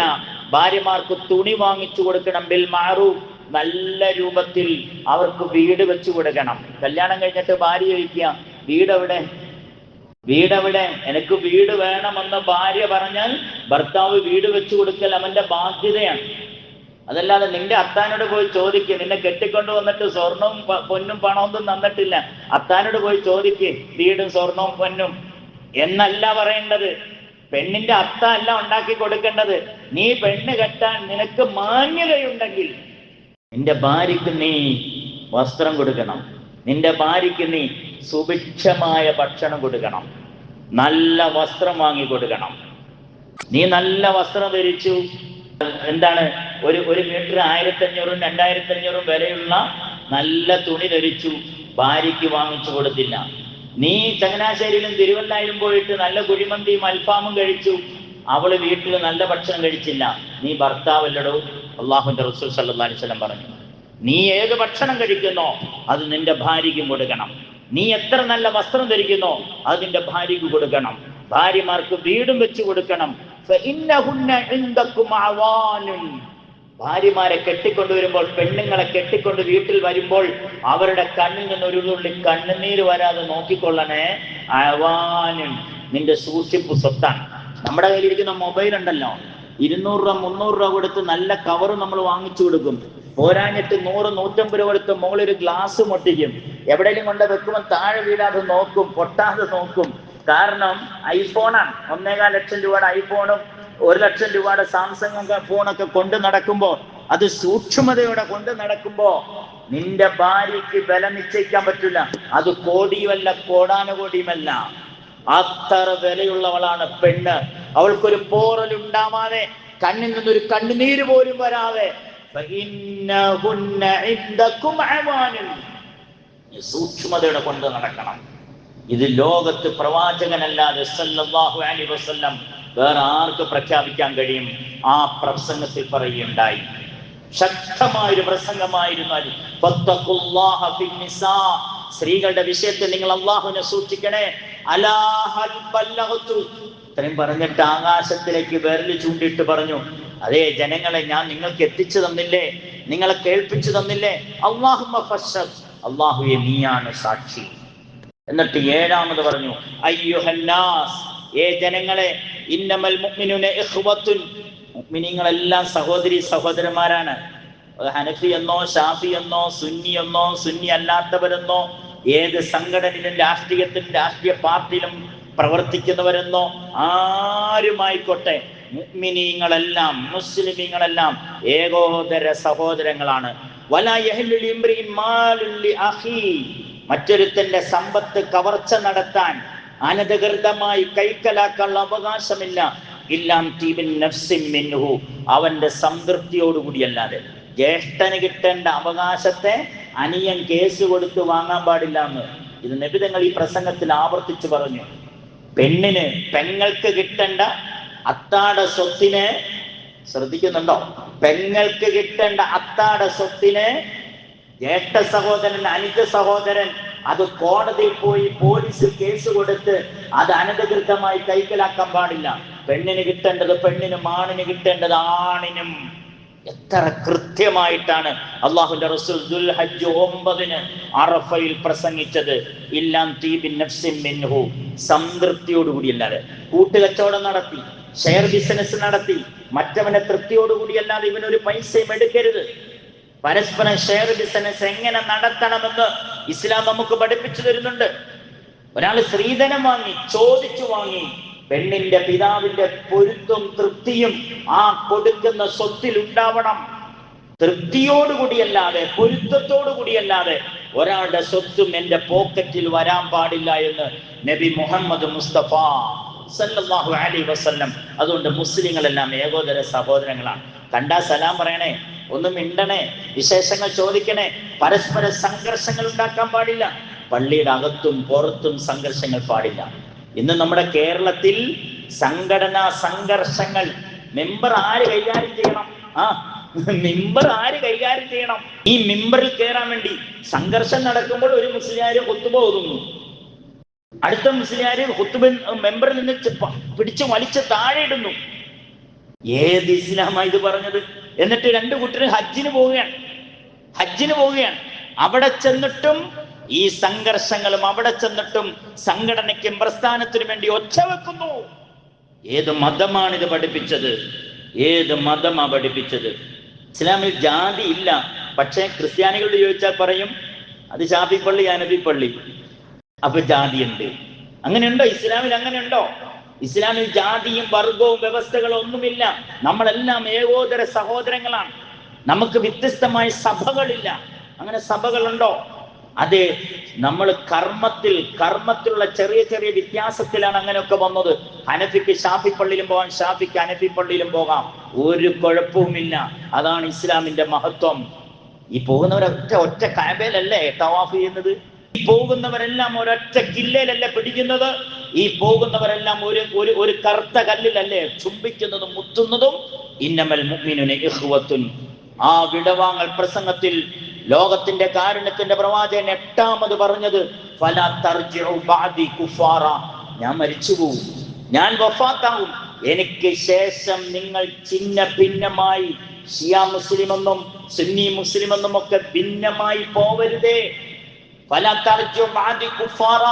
ഭാര്യമാർക്ക് തുണി വാങ്ങിച്ചു കൊടുക്കണം. ബിൽ മഅറൂഫ്, നല്ല രൂപത്തിൽ അവർക്ക് വീട് വെച്ചു കൊടുക്കണം. കല്യാണം കഴിഞ്ഞിട്ട് ഭാര്യ ചോദിക്കുക, വീട് എവിടെ? വീടെവിടെ? എനിക്ക് വീട് വേണമെന്ന് ഭാര്യ പറഞ്ഞാൽ ഭർത്താവ് വീട് വെച്ചു കൊടുക്കൽ അവന്റെ ബാധ്യതയാണ്. അതല്ലാതെ നിന്റെ അത്താനോട് പോയി ചോദിക്കുക. നിന്നെ കെട്ടിക്കൊണ്ട് വന്നിട്ട് സ്വർണവും പൊന്നും പണമൊന്നും തന്നിട്ടില്ല, അത്താനോട് പോയി ചോദിക്കുക വീടും സ്വർണവും പൊന്നും എന്നല്ല പറയേണ്ടത്. പെണ്ണിന്റെ അത്ത അല്ല ഉണ്ടാക്കി കൊടുക്കേണ്ടത്. നീ പെണ്ണ് കെട്ടാൻ നിനക്ക് മാന്യതയുണ്ടെങ്കിൽ നിന്റെ ഭാര്യയ്ക്ക് നീ വസ്ത്രം കൊടുക്കണം, നിന്റെ ഭാര്യയ്ക്ക് നീ സുഭിക്ഷമായ ഭക്ഷണം കൊടുക്കണം, നല്ല വസ്ത്രം വാങ്ങി കൊടുക്കണം. നീ നല്ല വസ്ത്രം ധരിച്ചു, എന്താണ് ഒരു മീറ്റർ 1500 2500 വിലയുള്ള നല്ല തുണി ധരിച്ചു, ഭാര്യയ്ക്ക് വാങ്ങിച്ചു കൊടുത്തില്ല. നീ ചങ്ങനാശ്ശേരിയിലും തിരുവല്ലായിലും പോയിട്ട് നല്ല കുഴിമന്തിയും അൽഫാമും കഴിച്ചു, അവള് വീട്ടിൽ നല്ല ഭക്ഷണം കഴിച്ചില്ല. നീ ഭർത്താവല്ലടോ. അള്ളാഹുവിന്റെ റസൂൽ സല്ലല്ലാഹു അലൈഹി വസല്ലം പറഞ്ഞു, നീ ഏത് ഭക്ഷണം കഴിക്കുന്നോ അത് നിന്റെ ഭാര്യയ്ക്കും കൊടുക്കണം. നീ എത്ര നല്ല വസ്ത്രം ധരിക്കുന്നോ അത് നിന്റെ ഭാര്യയ്ക്ക് കൊടുക്കണം. ഭാര്യമാർക്ക് വീടും വെച്ചു കൊടുക്കണം. ഭാര്യമാരെ കെട്ടിക്കൊണ്ടുവരുമ്പോൾ, പെണ്ണുങ്ങളെ കെട്ടിക്കൊണ്ട് വീട്ടിൽ വരുമ്പോൾ അവരുടെ കണ്ണിൽ നിന്ന് ഒരു തുള്ളി കണ്ണുനീര് വരാതെ നോക്കിക്കൊള്ളണേ. അവാനും നിന്റെ സൂക്ഷിപ്പ് സ്വത്താണ്. നമ്മുടെ കയ്യിലിരിക്കുന്ന മൊബൈൽ ഉണ്ടല്ലോ, 200 രൂപ 300 രൂപ കൊടുത്ത് നല്ല കവർ നമ്മൾ വാങ്ങിച്ചു കൊടുക്കും. പോരാഞ്ഞിട്ട് 100 150 രൂപ കൊടുത്ത് മുകളിൽ ഒരു ഗ്ലാസ് പൊട്ടിക്കും. എവിടെയെങ്കിലും കൊണ്ട് വെക്കുമ്പോൾ താഴെ വീഴാതെ നോക്കും, പൊട്ടാതെ നോക്കും. കാരണം ഐഫോണാണ്. 1.25 ലക്ഷം രൂപയുടെ ഐഫോണും 1 ലക്ഷം രൂപയുടെ സാംസങ് ഫോണൊക്കെ കൊണ്ട് നടക്കുമ്പോ, അത് സൂക്ഷ്മതയോടെ കൊണ്ട് നടക്കുമ്പോ നിന്റെ ഭാര്യയ്ക്ക് വില നിശ്ചയിക്കാൻ പറ്റില്ല. അത് കോടിയുമല്ല കോടാനുകോടിയുമല്ല, അത്ര വിലയുള്ളവളാണ് പെണ്ണ്. അവൾക്കൊരു പോറലുണ്ടാവാതെ, കണ്ണിൽ നിന്നൊരു കണ്ണുനീര് പോലും വരാതെ സൂക്ഷ്മതയോടെ കൊണ്ട് നടക്കണം. ഇത് ലോകത്ത് പ്രവാചകനല്ലാതെ സല്ലല്ലാഹു അലൈഹി വസല്ലം വേറെ ആർക്ക് പ്രഖ്യാപിക്കാൻ കഴിയും? ആ പ്രസംഗത്തിൽ പറയുകയുണ്ടായി. ശക്തമായൊരു പ്രസംഗമായിരുന്നു അത്. ഫത്തഖുല്ലാഹ ഫിന്നിസാ, സ്ത്രീകളുടെ വിഷയത്തിൽ നിങ്ങൾ അല്ലാഹുവിനെ സൂക്ഷിക്കണേ. അലാ ഹൽ ബല്ലഗതു, ഇത്രയും പറഞ്ഞിട്ട് ആകാശത്തിലേക്ക് വിരൽ ചൂണ്ടിയിട്ട് പറഞ്ഞു, അതേ ജനങ്ങളെ, ഞാൻ നിങ്ങൾക്ക് എത്തിച്ചു തന്നില്ലേ, നിങ്ങളെ കേൾപ്പിച്ചു തന്നില്ലേ? അല്ലാഹുമ്മ ഫശ്ഹദ്, അല്ലാഹുവേ നീയാണ് സാക്ഷി. എന്നിട്ട് 7ാമത് പറഞ്ഞു, അയ്യുഹന്നാസ്, ജനങ്ങളെ, ഇന്നമൽ മുഅ്മിനൂന ഇഖ്വത്തുൻ, മുഅ്മിനീങ്ങളെല്ലാം സഹോദരി സഹോദരന്മാരാണ്. ഹനഫി എന്നോ ഷാഫി എന്നോ സുന്നി എന്നോ സുന്നി അല്ലാത്തവരെന്നോ ഏത് സംഘടനയിലും രാഷ്ട്രീയത്തിലും രാഷ്ട്രീയ പാർട്ടിയിലും പ്രവർത്തിക്കുന്നവരെന്നോ ആരുമായിക്കോട്ടെ, മുഅ്മിനീങ്ങളെല്ലാം മുസ്ലിമീങ്ങളെല്ലാം ഏകോദര സഹോദരങ്ങളാണ്. വലാ യഹ്ലു ലിംറിഇൻ മാലുൻ ലിഅഖി, മറ്റൊരുത്തന്റെ സമ്പത്ത് കവർച്ച നടത്താൻ, അനധികൃതമായി കൈക്കലാക്കാനുള്ള അവകാശമില്ല. ഇല്ലാം തീബിൻ നഫ്സിൻ മിൻഹു, അവന്റെ സംതൃപ്തിയോടുകൂടിയല്ലാതെ. ജ്യേഷ്ഠന് കിട്ടേണ്ട അവകാശത്തെ അനിയൻ കേസ് കൊടുത്ത് വാങ്ങാൻ പാടില്ല എന്ന് ഇത് നബി തങ്ങൾ ഈ പ്രസംഗത്തിൽ ആവർത്തിച്ചു പറഞ്ഞു. പെങ്ങൾക്ക് കിട്ടേണ്ട അത്താട സ്വത്തിനെ, ശ്രദ്ധിക്കുന്നുണ്ടോ? പെങ്ങൾക്ക് കിട്ടേണ്ട അത്താട സ്വത്തിനെ ജ്യേഷ്ഠ സഹോദരൻ അനുജ സഹോദരൻ അത് കോടതിയിൽ പോയി പോലീസിൽ കേസ് കൊടുത്ത് അത് അനധികൃതമായി കൈക്കലാക്കാൻ പാടില്ല. പെണ്ണിന് കിട്ടേണ്ടത് പെണ്ണിനും, ആണിന് കിട്ടേണ്ടത് ആണിനും. എത്ര കൃത്യമായിട്ടാണ് അള്ളാഹുവിന്റെ റസൂൽ ദുൽഹജ്ജ് 9 അറഫയിൽ പ്രസംഗിച്ചത്. ഇല്ലാം തീബിൻ നഫ്സിൻ മിൻഹു, സംതൃപ്തിയോടുകൂടിയല്ലാതെ. കൂട്ടുകച്ചവടം നടത്തി, ഷെയർ ബിസിനസ് നടത്തി, മറ്റവനെ തൃപ്തിയോടുകൂടിയല്ലാതെ ഇവനൊരു പൈസയും എടുക്കരുത്. പരസ്പരം ഷെയർ ബിസിനസ് എങ്ങനെ നടത്തണമെന്ന് ഇസ്ലാം നമുക്ക് പഠിപ്പിച്ചു തരുന്നുണ്ട്. ഒരാൾ സ്ത്രീധനം വാങ്ങി, ചോദിച്ചു വാങ്ങി, പെണ്ണിന്റെ പിതാവിന്റെ പൊരുത്തം തൃപ്തിയും ആ കൊടുക്കുന്ന സ്വത്തിൽ ഉണ്ടാവണം. തൃപ്തിയോടുകൂടിയല്ലാതെ, പൊരുത്തത്തോടുകൂടിയല്ലാതെ ഒരാളുടെ സ്വത്തും എന്റെ പോക്കറ്റിൽ വരാൻ പാടില്ല എന്ന് നബി മുഹമ്മദ് മുസ്തഫ സല്ലല്ലാഹു അലൈഹി വസല്ലം. അതുകൊണ്ട് മുസ്ലിങ്ങളെല്ലാം ഏകോദര സഹോദരങ്ങളാണ്. കണ്ടാ സലാം പറയണേ, ഒന്ന് മിണ്ടണേ, വിശേഷങ്ങൾ ചോദിക്കണേ. പരസ്പര സംഘർഷങ്ങൾ ഉണ്ടാക്കാൻ പാടില്ല. പള്ളിയുടെ അകത്തും പുറത്തും സംഘർഷങ്ങൾ പാടില്ല. ഇന്ന് നമ്മുടെ കേരളത്തിൽ സംഘടനാ സംഘർഷങ്ങൾ മെമ്പർ ആര് കൈകാര്യം ചെയ്യണം? മെമ്പർ ആര് കൈകാര്യം ചെയ്യണം? ഈ മെമ്പറിൽ കയറാൻ വേണ്ടി സംഘർഷം നടക്കുമ്പോൾ ഒരു മുസ്ലിയാര് ഖുത്ബ ഓതുന്നു, അടുത്ത മുസ്ലിയാര് ഖുത്ബ മെമ്പറിൽ നിന്ന് പിടിച്ചു വലിച്ച് താഴെ ഇടുന്നു. ഏത് ഇസ്ലാമാ ഇത് പറഞ്ഞത്? എന്നിട്ട് 2 കൂട്ടരും ഹജ്ജിന് പോവുകയാണ്. അവിടെ ചെന്നിട്ടും ഈ സംഘർഷങ്ങളും അവിടെ ചെന്നിട്ടും സംഘടനയ്ക്കും പ്രസ്ഥാനത്തിനും വേണ്ടി ഒച്ച വെക്കുന്നു. ഏത് മതമാണിത് പഠിപ്പിച്ചത്? ഏത് മതമാ പഠിപ്പിച്ചത്? ഇസ്ലാമിൽ ജാതി ഇല്ല. പക്ഷെ ക്രിസ്ത്യാനികളോട് ചോദിച്ചാൽ പറയും അത് ഷാഫി പള്ളി, ഹനഫി പള്ളി, അപ്പൊ ജാതിയുണ്ട്. അങ്ങനെയുണ്ടോ ഇസ്ലാമിൽ? അങ്ങനെയുണ്ടോ? ഇസ്ലാമിൽ ജാതിയും വർഗവും വ്യവസ്ഥകളും ഒന്നുമില്ല. നമ്മളെല്ലാം ഏകോദര സഹോദരങ്ങളാണ്. നമുക്ക് വ്യത്യസ്തമായ സഭകളില്ല. അങ്ങനെ സഭകളുണ്ടോ? അത് നമ്മൾ കർമ്മത്തിലുള്ള ചെറിയ ചെറിയ വ്യത്യാസത്തിലാണ് അങ്ങനെയൊക്കെ വന്നത്. ഹനഫിക്ക് ഷാഫി പള്ളിയിലും പോകാം, ഷാഫിക്ക് ഹനഫി പള്ളിയിലും പോകാം, ഒരു കുഴപ്പവുമില്ല. അതാണ് ഇസ്ലാമിന്റെ മഹത്വം. ഈ പോകുന്നവരൊറ്റ കഅബയിലല്ലേ തവാഫ് ചെയ്യുന്നത്? ഈ പോകുന്നവരെല്ലാം ഒരൊറ്റ കില്ലയിലല്ലേ പിടിക്കുന്നത്? ഈ പോകുന്നവരെല്ലാം ഒരു കറുത്ത കല്ലിലല്ലേ ചുംബിക്കുന്നതും മുത്തുന്നതും? ഇന്നമൽ മുഅ്മിനൂന ഇഖ്വത്തുൻ. ആ വിടവാങ്ങൽ പ്രസംഗത്തിൽ ലോകത്തിന്റെ കാരുണ്യത്തിന്റെ പ്രവാചകൻ 8ാമത് പറഞ്ഞത് ഫലാ തർജിഉ ബഅദി കുഫാറ. ഞാൻ മരിച്ചു പോകും, ഞാൻ വഫാത്താകും, എനിക്ക് ശേഷം നിങ്ങൾ ചിന്ന ഭിന്നമായി ഷിയ മുസ്ലിം എന്നും സുന്നി മുസ്ലിം എന്നും ഒക്കെ ഭിന്നമായി പോവരുതേ. ഫലാ തർജിഉ ബഅദി കുഫാറ.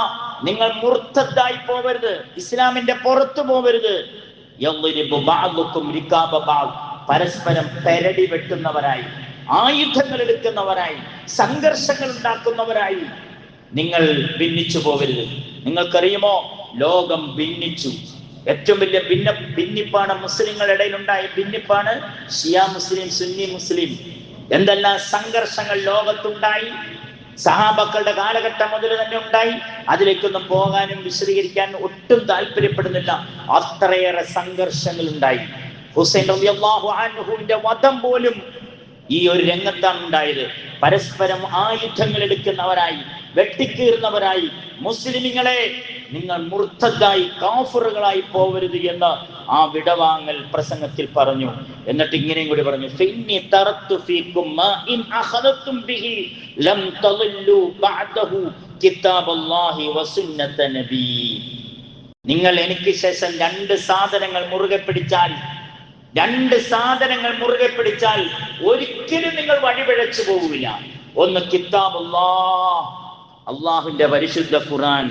നിങ്ങൾ മുർത്തദ്ദായി പോവരുത്, ഇസ്ലാമിന്റെ പുറത്തു പോവരുത്. യദ്രിബു ബഅദുകും റികാബ ബഅദ്. പരസ്പരം പെരടി വെട്ടുന്നവരായി, ആയുധങ്ങൾ എടുക്കുന്നവരായി, സംഘർഷങ്ങൾ ഉണ്ടാക്കുന്നവരായി നിങ്ങൾ ഭിന്നിച്ചു പോവരുത്. നിങ്ങൾക്കറിയുമോ, ലോകം ഭിന്നിച്ചു. ഏറ്റവും വലിയ ഭിന്നിപ്പാണ് മുസ്ലിങ്ങളുടെ ഇടയിലുണ്ടായ ഭിന്നിപ്പാണ് ഷിയ മുസ്ലിം, സുന്നി മുസ്ലിം. എന്തെല്ലാം സംഘർഷങ്ങൾ ലോകത്തുണ്ടായി. സഹാബക്കളുടെ കാലഘട്ടം മുതൽ തന്നെ ഉണ്ടായി. അതിലേക്കൊന്നും പോകാനും വിശദീകരിക്കാനും ഒട്ടും താല്പര്യപ്പെടുന്നില്ല. അത്രയേറെ സംഘർഷങ്ങൾ ഉണ്ടായി. ഹുസൈൻ റളിയല്ലാഹു അൻഹുവിന്റെ വധം പോലും ഈ ഒരു രംഗത്താണ് ഉണ്ടായത്. പരസ്പരം ആയുധങ്ങൾ എടുക്കുന്നവരായി, വെട്ടിക്കീറുന്നവരായി. മുസ്ലിമിങ്ങളെ, നിങ്ങൾ മുർത്തദ്ദായി കാഫിറുകളായി പോവരുത് എന്ന് ആ വിടവാങ്ങൽ പ്രസംഗത്തിൽ പറഞ്ഞു. എന്നിട്ട് ഇങ്ങനെയും കൂടി പറഞ്ഞു, ഫിന്നി തറത്തു ഫീകും മാ ഇൻ അഖദതും ബിഹി ലം തളില്ലു ബഅദഹു കിതാബല്ലാഹി വസുന്നത നബി. നിങ്ങൾ എനിക്ക് ശേഷം രണ്ട് സാധനങ്ങൾ മുറുകെ പിടിച്ചാൽ ഒരിക്കലും നിങ്ങൾ വഴിപിഴച്ചു പോവില്ല. ഒന്ന് കിതാബുല്ലാഹ്, അള്ളാഹുവിന്റെ പരിശുദ്ധ ഖുർആൻ.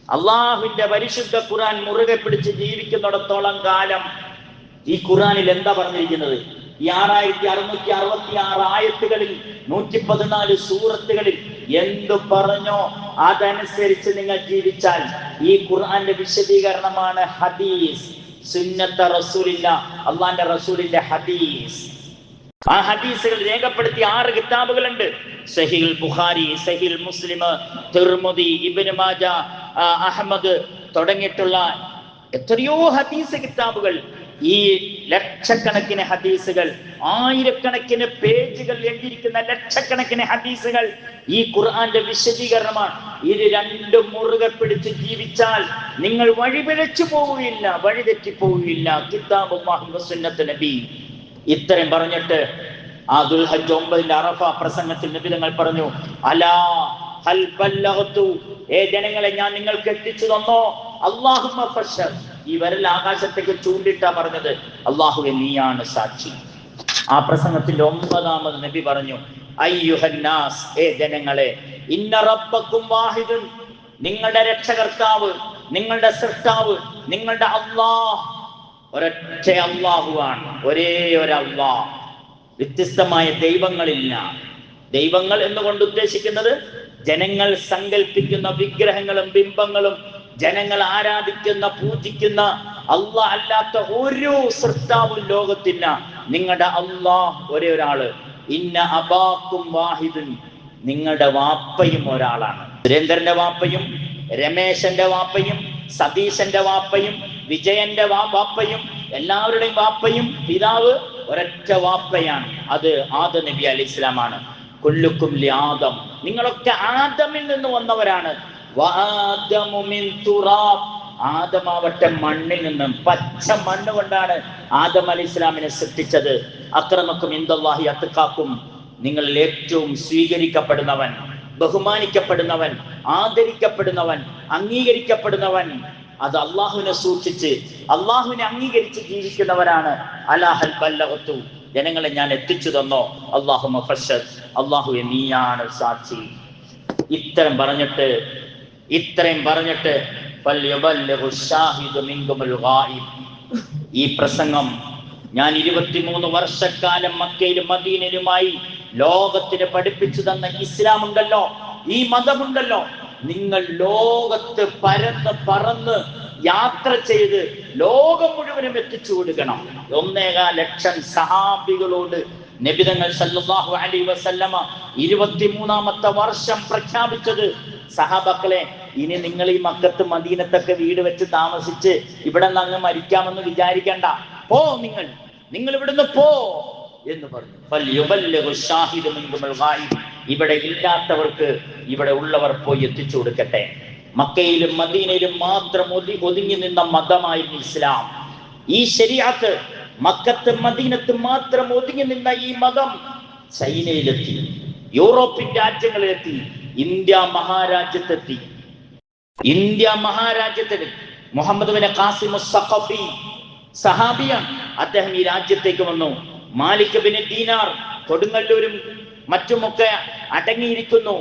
അള്ളാഹുവിന്റെ പരിശുദ്ധ ഖുർആൻ മുറുകെ പിടിച്ച് ജീവിക്കുന്നിടത്തോളം കാലം ഈ ഖുർആനിൽ എന്താ പറഞ്ഞിരിക്കുന്നത്? ഈ 6666 ആയത്തുകളിൽ 114 സൂറത്തുകളിൽ എന്തു പറഞ്ഞോ അതനുസരിച്ച് നിങ്ങൾ ജീവിച്ചാൽ, ഈ ഖുർആന്റെ വിശദീകരണമാണ് ഹദീസ്. സുന്നത്ത റസൂലില്ല, അള്ളാന്റെ റസൂലിന്റെ ഹദീസ്. ആ ഹദീസുകൾ രേഖപ്പെടുത്തിയ 6 കിതാബുകളുണ്ട്. സഹീഹുൽ ബുഖാരി, സഹീഹുൽ മുസ്ലിം, തിർമിദി, ഇബ്നു മാജ, അഹ്മദ് തുടങ്ങിയിട്ടുള്ള എത്രയോ ഹദീസ് കിതാബുകൾ. ഈ ലക്ഷക്കണക്കിന് ഹദീസുകൾ, ആയിരക്കണക്കിന് പേജുകൾ എഴുതിയിരിക്കുന്ന ലക്ഷക്കണക്കിന് ഹദീസുകൾ ഈ ഖുർആന്റെ വിശദീകരണമാണ്. ഇത് രണ്ടും മുറുകെ പിടിച്ച് ജീവിച്ചാൽ നിങ്ങൾ വഴിപിഴച്ചു പോവുകയില്ല, വഴിതെറ്റിപ്പോവുകയില്ല. കിതാബുല്ലാഹി വസുന്നത്ത് നബി. ഇത്രയും പറഞ്ഞിട്ട് ആ ദുൽഹജ്ജ് 9 അറഫ പ്രസംഗത്തിൽ നബി തങ്ങൾ പറഞ്ഞു, അലാ ഹൽ ബല്ലഗ്തു. ജനങ്ങളെ, ഞാൻ നിങ്ങൾക്ക് എത്തിച്ചു തന്നോ? അല്ലാഹുമ്മ ഫശ്ഹദ്. ഈ വിരൽ ആകാശത്തേക്ക് ചൂണ്ടിട്ടാ പറഞ്ഞത്, അല്ലാഹുവേ നീയാണ് സാക്ഷി. ആ പ്രസംഗത്തിന്റെ 9ാമത് നബി പറഞ്ഞു, അയ്യുഹന്നാസ്, ജനങ്ങളെ, ഇന്ന റബ്ബക്കും വാഹിദുൻ. നിങ്ങളുടെ രക്ഷകർത്താവ്, നിങ്ങളുടെ സൃഷ്ടാവ്, നിങ്ങളുടെ അല്ലാഹ് ഒരൊറ്റ അല്ലാഹുവാണ്. ഒരേ ഒരു അല്ലാഹ്. വ്യത്യസ്തമായ ദൈവങ്ങളില്ല. ദൈവങ്ങൾ എന്നുകൊണ്ട് ഉദ്ദേശിക്കുന്നത് ജനങ്ങൾ സങ്കല്പിക്കുന്ന വിഗ്രഹങ്ങളും ബിംബങ്ങളും ജനങ്ങൾ ആരാധിക്കുന്ന പൂജിക്കുന്ന അല്ലാഹ് അല്ലാത്ത ഒരു സൃഷ്ടാവും ലോകത്തില്ല. നിങ്ങളുടെ അല്ലാഹ് ഒരേ ഒരാള്. ഇന്ന അബാക്കും വാഹിദുൻ. നിങ്ങളുടെ വാപ്പയും ഒരാളാണ്. സുരേന്ദ്രന്റെ വാപ്പയും രമേശന്റെ വാപ്പയും സതീശന്റെ വാപ്പയും വിജയന്റെ വാപ്പയും എല്ലാവരുടെയും വാപ്പയും പിതാവ് ഒരൊറ്റ വാപ്പയാണ്. അത് ആദം നബി അലൈഹി ഇസ്ലാമാണ്. കുല്ലുക്കും ലി ആദം. നിങ്ങളൊക്കെ ആദമിൽ നിന്ന് വന്നവരാണ്. വആദമു മിൻ തുറാബ്. ആദമാവട്ടെ മണ്ണിൽ നിന്നും, പച്ച മണ്ണ് കൊണ്ടാണ് ആദം അലൈഹി ഇസ്ലാമിനെ സൃഷ്ടിച്ചത്. അക്രമക്കും ഇൻദല്ലാഹി അത്ഖാക്കും. നിങ്ങളിൽ ഏറ്റവും സ്വീകരിക്കപ്പെടുന്നവൻ, ബഹുമാനിക്കപ്പെടുന്നവൻ, ആദരിക്കപ്പെടുന്നവൻ, അംഗീകരിക്കപ്പെടുന്നവൻ അത് അള്ളാഹുവിനെ സൂക്ഷിച്ച് അള്ളാഹുവിനെ അംഗീകരിച്ച് ജീവിക്കുന്നവരാണ്. അലാഹൽ ബല്ലഗതു. ജനങ്ങളെ, ഞാൻ എത്തിച്ചു തന്നോ? അല്ലാഹുമ്മ ഫശ്ഹദ്. അല്ലാഹുവേ നീയാണ് സാക്ഷി. ഇത്രയും പറഞ്ഞിട്ട് ഈ പ്രസംഗം ഞാൻ 23 വർഷക്കാലം മക്കയിലും മദീനയിലുമായി ലോകത്തിന് പഠിപ്പിച്ചു തന്ന ഇസ്ലാം ഉണ്ടല്ലോ, ഈ മതമുണ്ടല്ലോ, നിങ്ങൾ ലോകത്ത് പറന്ന് യാത്ര ചെയ്ത് ലോകം മുഴുവനും എത്തിച്ചു കൊടുക്കണം. 1.25 ലക്ഷം സഹാബികളോട് നബിതങ്ങൾ സല്ലല്ലാഹു അലൈഹി വസല്ലമ 23ാമത്തെ വർഷം പ്രഖ്യാപിച്ചത്, സഹാബാക്കളെ, ഇനി നിങ്ങൾ ഈ മക്കത്ത് മദീനത്തൊക്കെ വീട് വെച്ച് താമസിച്ച് ഇവിടെ നിന്ന് അങ്ങ് മരിക്കാമെന്ന് വിചാരിക്കണ്ട, പോ, നിങ്ങൾ ഇവിടുന്ന് പോ എന്ന് പറഞ്ഞു. ഇവിടെ ഇല്ലാത്തവർക്ക് ഇവിടെ ഉള്ളവർ പോയി എത്തിച്ചു കൊടുക്കട്ടെ. മക്കയിലും മദീനയിലും മാത്രം ഒതുങ്ങി നിന്ന മതമായിരുന്നു ഇസ്ലാം. ഈ ശരീഅത്ത് മക്കത്ത് മദീനത്ത് മാത്രം ഒതുങ്ങി നിന്ന ഈ മതം ചൈനയിലെത്തി, യൂറോപ്യൻ രാജ്യങ്ങളിലെത്തി, ഇന്ത്യ മഹാരാജ്യത്തിൽ മുഹമ്മദ് ബിൻ ഖാസിം അസ്-സഖഫി സഹാബിയാണ്. അദ്ദേഹം ഈ രാജ്യത്തേക്ക് വന്നു. മാലിക് ബിൻ ദീനാർ കൊടുങ്ങല്ലൂരും മറ്റുമൊക്കെ അടങ്ങിയിരിക്കുന്നു.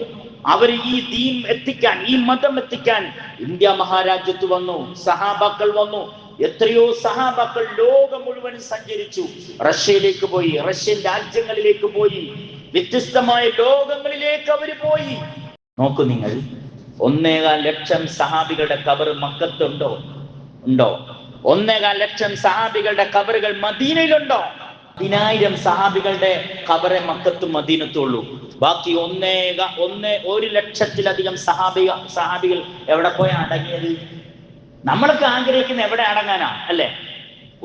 അവർ ഈ ദീൻ എത്തിക്കാൻ, ഈ മതം എത്തിക്കാൻ ഇന്ത്യ മഹാരാജ്യത്ത് വന്നു. സഹാബാക്കൾ വന്നു. എത്രയോ സഹാബാക്കൾ ലോകം മുഴുവൻ സഞ്ചരിച്ചു. റഷ്യയിലേക്ക് പോയി, റഷ്യൻ രാജ്യങ്ങളിലേക്ക് പോയി, വ്യത്യസ്തമായ ലോകങ്ങളിലേക്ക് അവർ പോയി. നോക്കൂ നിങ്ങൾ, 1.25 ലക്ഷം സഹാബികളുടെ ഖബർ മക്കത്തുണ്ടോ? 1.25 ലക്ഷം സഹാബികളുടെ ഖബറുകൾ മദീനയിലുണ്ടോ? 10,000 സഹാബികളുടെ ഖബറെ മക്കത്തും മദീനത്തുള്ളൂ. ബാക്കി 1 ലക്ഷത്തിലധികം സഹാബികൾ എവിടെ പോയി അടങ്ങിയത്? നമ്മളൊക്കെ ആഗ്രഹിക്കുന്ന എവിടെ അടങ്ങാനാ? അല്ലെ,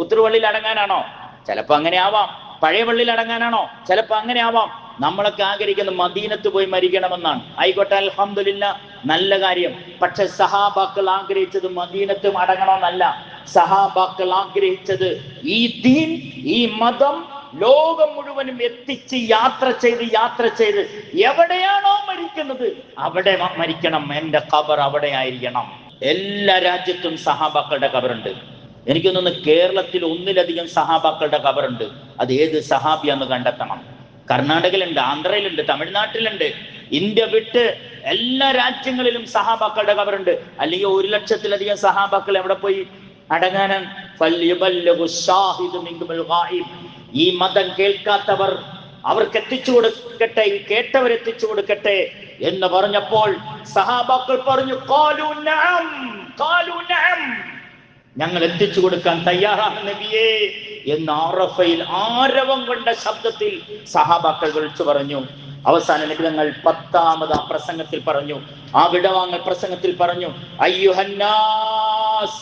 ഉത്തരവള്ളിയിൽ അടങ്ങാനാണോ? ചിലപ്പോ അങ്ങനെ ആവാം. പഴയ പള്ളിയിൽ അടങ്ങാനാണോ? ചിലപ്പോ അങ്ങനെ ആവാം. നമ്മളൊക്കെ ആഗ്രഹിക്കുന്ന മദീനത്ത് പോയി മരിക്കണമെന്നാണ്. ആയിക്കോട്ടെ, അൽഹംദുലില്ലാഹ്, നല്ല കാര്യം. പക്ഷെ സഹാബാക്കൾ ആഗ്രഹിച്ചത് മദീനത്തും അടങ്ങണമെന്നല്ല. സഹാബാക്കൾ ആഗ്രഹിച്ചത് ഈ ദീൻ, ഈ മതം ലോകം മുഴുവനും എത്തിച്ച് യാത്ര ചെയ്ത് എവിടെയാണോ മരിക്കുന്നത് അവിടെ മരിക്കണം. എന്റെ ഖബർ അവിടെ ആയിരിക്കണം. എല്ലാ രാജ്യത്തും സഹാബാക്കളുടെ ഖബറുണ്ട്. എനിക്കൊന്ന് കേരളത്തിൽ 1-ലധികം സഹാബാക്കളുടെ ഖബറുണ്ട്. അത് ഏത് സഹാബിയാന്ന് കണ്ടെത്തണം. കർണാടകയിലുണ്ട്, ആന്ധ്രയിലുണ്ട്, തമിഴ്നാട്ടിലുണ്ട്. ഇന്ത്യ വിട്ട് എല്ലാ രാജ്യങ്ങളിലും സഹാബാക്കളുടെ ഖബറുണ്ട്. അല്ലെങ്കിൽ 1 ലക്ഷത്തിലധികം സഹാബാക്കൾ എവിടെ പോയി അടങ്ങാനാണ്? ഈ മതം കേൾക്കാത്തവർ അവർക്ക് എത്തിച്ചു കൊടുക്കട്ടെ, കേട്ടവർ എത്തിച്ചു കൊടുക്കട്ടെ എന്ന് പറഞ്ഞപ്പോൾ സഹാബാക്കൾ പറഞ്ഞു, ഞങ്ങൾ എത്തിച്ചു കൊടുക്കാൻ തയ്യാറാണ് നബിയേ എന്ന് അറഫയിൽ ആരവം കൊണ്ട ശബ്ദത്തിൽ സഹാബാക്കൾ വിളിച്ചു പറഞ്ഞു. അവസാന നബി തങ്ങൾ 10ാമത് പ്രസംഗത്തിൽ പറഞ്ഞു, ആ വിടവാങ്ങൽ പ്രസംഗത്തിൽ പറഞ്ഞു, അയ്യുഹന്നാസ്,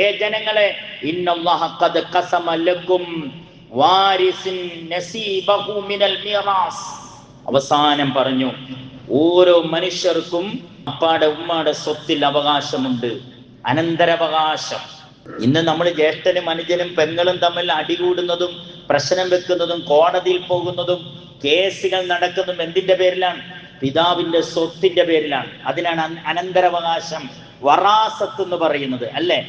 ഏ ജനങ്ങളെ, ഇന്നല്ലാഹ ഖദ് ഖസമ ലക്കും വാരിസിൻ നസീബഹു മിനൽ മിറാസ്. അവസാനം പറഞ്ഞു, ഓരോ മനുഷ്യർക്കും അപ്പാടെ ഉമ്മാടെ സ്വത്തിൽ അവകാശമുണ്ട്, അനന്തരാവകാശം. ഇന്ന് നമ്മൾ ജ്യേഷ്ഠനും അനുജനും പെങ്ങളും തമ്മിൽ അടികൂടുന്നതും പ്രശ്നം വെക്കുന്നതും കോടതിയിൽ പോകുന്നതും കേസുകൾ നടക്കുന്നതും എന്തിന്റെ പേരിലാണ്? പിതാവിന്റെ സ്വത്തിന്റെ പേരിലാണ്. അതിനാണ് അനന്തരാവകാശം, വറാസത്ത് എന്ന് പറയുന്നത്, അല്ലെ?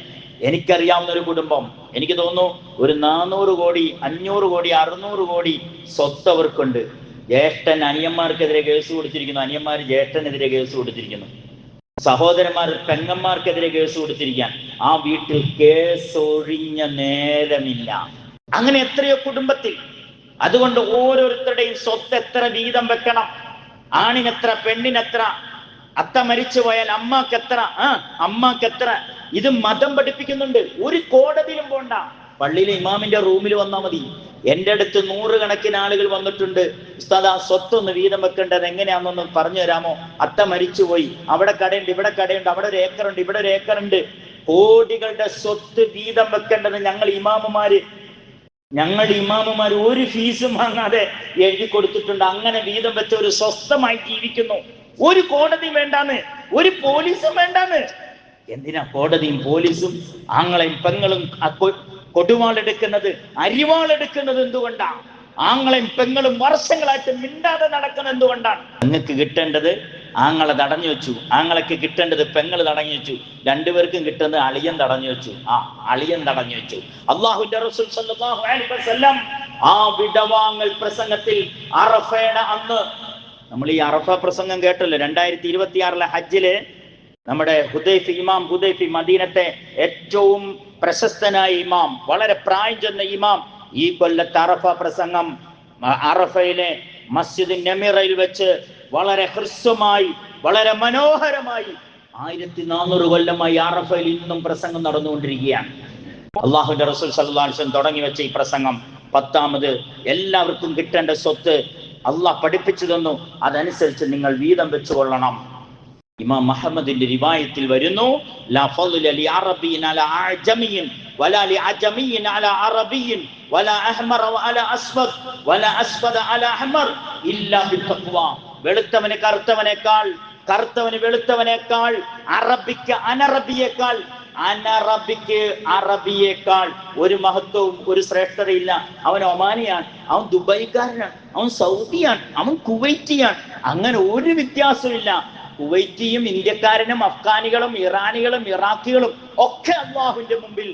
എനിക്കറിയാവുന്ന ഒരു കുടുംബം, എനിക്ക് തോന്നുന്നു ഒരു 400 കോടി 500 കോടി 600 കോടി സ്വത്ത് അവർക്കുണ്ട്. ജ്യേഷ്ഠൻ അനിയന്മാർക്കെതിരെ കേസ് കൊടുത്തിരിക്കുന്നു, അനിയന്മാർ ജ്യേഷ്ഠനെതിരെ കേസ് കൊടുത്തിരിക്കുന്നു, സഹോദരന്മാർ പെങ്ങന്മാർക്കെതിരെ കേസ് കൊടുത്തിരിക്കാൻ. ആ വീട്ടിൽ കേസ് ഒഴിഞ്ഞ നേരമില്ല. അങ്ങനെ എത്രയോ കുടുംബത്തിൽ. അതുകൊണ്ട് ഓരോരുത്തരുടെയും സ്വത്ത് എത്ര വീതം വെക്കണം, ആണിനെത്ര, പെണ്ണിനെത്ര, അത്ത മരിച്ചു പോയാൽ അമ്മക്കെത്ര, അമ്മക്കെത്ര, ഇത് മതം പഠിപ്പിക്കുന്നുണ്ട്. ഒരു കോടതിയിലും പോണ്ട, പള്ളിയിലെ ഇമാമിന്റെ റൂമിൽ വന്നാൽ മതി. എൻ്റെ അടുത്ത് 100 കണക്കിന് ആളുകൾ വന്നിട്ടുണ്ട്, ഉസ്താദ് ആ സ്വത്തൊന്ന് വീതം വെക്കേണ്ടത് എങ്ങനെയാണെന്നൊന്ന് പറഞ്ഞു തരാമോ? അത്ത മരിച്ചുപോയി, അവിടെ കടയുണ്ട്, ഇവിടെ കടയുണ്ട്, അവിടെ ഒരു ഏക്കറുണ്ട്, ഇവിടെ ഒരു ഏക്കറുണ്ട്, കോടികളുടെ സ്വത്ത് വീതം വെക്കേണ്ടത് ഞങ്ങൾ ഇമാമുമാർ ഒരു ഫീസും വാങ്ങാതെ എഴുതി കൊടുത്തിട്ടുണ്ട്. അങ്ങനെ വീതം വെച്ച ഒരു സ്വസ്ഥമായി ജീവിക്കുന്നു. ഒരു കോടതിയും വേണ്ടാന്ന്, ഒരു പോലീസും വേണ്ടാന്ന്. എന്തിനാ കോടതിയും പോലീസും ആങ്ങളെയും പെങ്ങളും കൊടുവാളെടുക്കുന്നത്, അരിവാളെടുക്കുന്നത് എന്തുകൊണ്ടാണ്? ആങ്ങളെയും പെങ്ങളും വർഷങ്ങളായിട്ട് മിണ്ടാതെ നടക്കുന്നത് എന്തുകൊണ്ടാണ്? നിങ്ങൾക്ക് കിട്ടേണ്ടത് ആങ്ങളെ തടഞ്ഞു വെച്ചു, ആങ്ങളക്ക് കിട്ടേണ്ടത് പെങ്ങൾ തടഞ്ഞു വെച്ചു, രണ്ടുപേർക്കും കിട്ടുന്നത് അളിയൻ തടഞ്ഞു വെച്ചു. അളിയൻ തടഞ്ഞു വെച്ചു. അല്ലാഹുവിന്റെ റസൂൽ സല്ലല്ലാഹു അലൈഹി വസല്ലം ആ വിടവാങ്ങൽ പ്രസംഗത്തിൽ അറഫയുടെ അന്ന് നമ്മൾ ഈ അറഫ പ്രസംഗം കേട്ടല്ലോ. 2026 ഹജ്ജില് നമ്മുടെ ഇമാം ഹുദൈഫി, മദീനത്തെ ഏറ്റവും പ്രശസ്തനായ ഇമാം, വളരെ പ്രായം ചെന്ന ഇമാം, ഈ കൊല്ലത്തെ അറഫ പ്രസംഗം അറഫയിലെ മസ്ജിദ് നമിറയിൽ വെച്ച് വളരെ ഹ്രസ്വമായി, വളരെ മനോഹരമായി 1400 കൊല്ലമായി അറഫയിൽ ഇന്നും പ്രസംഗം നടന്നുകൊണ്ടിരിക്കുകയാണ്. അള്ളാഹുവിന്റെ റസൂൽ സല്ലല്ലാഹു അലൈഹി വസല്ലം തുടങ്ങി വെച്ച ഈ പ്രസംഗം 10ാമത് എല്ലാവർക്കും കിട്ടേണ്ട സ്വത്ത് അള്ളാഹ് പഠിപ്പിച്ചു തന്നു. അതനുസരിച്ച് നിങ്ങൾ വീതം വെച്ചുകൊള്ളണം. ഇമാം മുഹമ്മദിന്റെ റിവായത്തിൽ വരുന്നു, ലാ ഫളല ലി അറബിയിൻ അലാ അഅജമിയിൻ വലാ ലി അജമിയിൻ അലാ അറബിയിൻ വലാ അഹ്മർ വലാ അസ്വദ് വലാ അസ്വദ അലാ അഹ്മർ ഇല്ലാ ബിത്തഖ്വ. വെളുത്തവന് കറുത്തവനേക്കാൾ, കറുത്തവന് വെളുത്തവനേക്കാൾ, അറബിക്ക് അനറബിയേക്കാൾ, അനറബിക്ക് അറബിയേക്കാൾ ഒരു മഹത്വവും ഒരു ശ്രേഷ്ഠതയില്ല. അവൻ ഒമാനിയാണ്, അവൻ ദുബൈക്കാരനാണ്, അവൻ സൗദിയാണ്, അവൻ കുവൈറ്റിയാണ്, അങ്ങനെ ഒരു വ്യത്യാസമില്ല. കുവൈറ്റിയും ഇന്ത്യക്കാരനും അഫ്ഗാനികളും ഇറാനികളും ഇറാഖികളും ഒക്കെ അള്ളാഹുവിന്റെ മുമ്പിൽ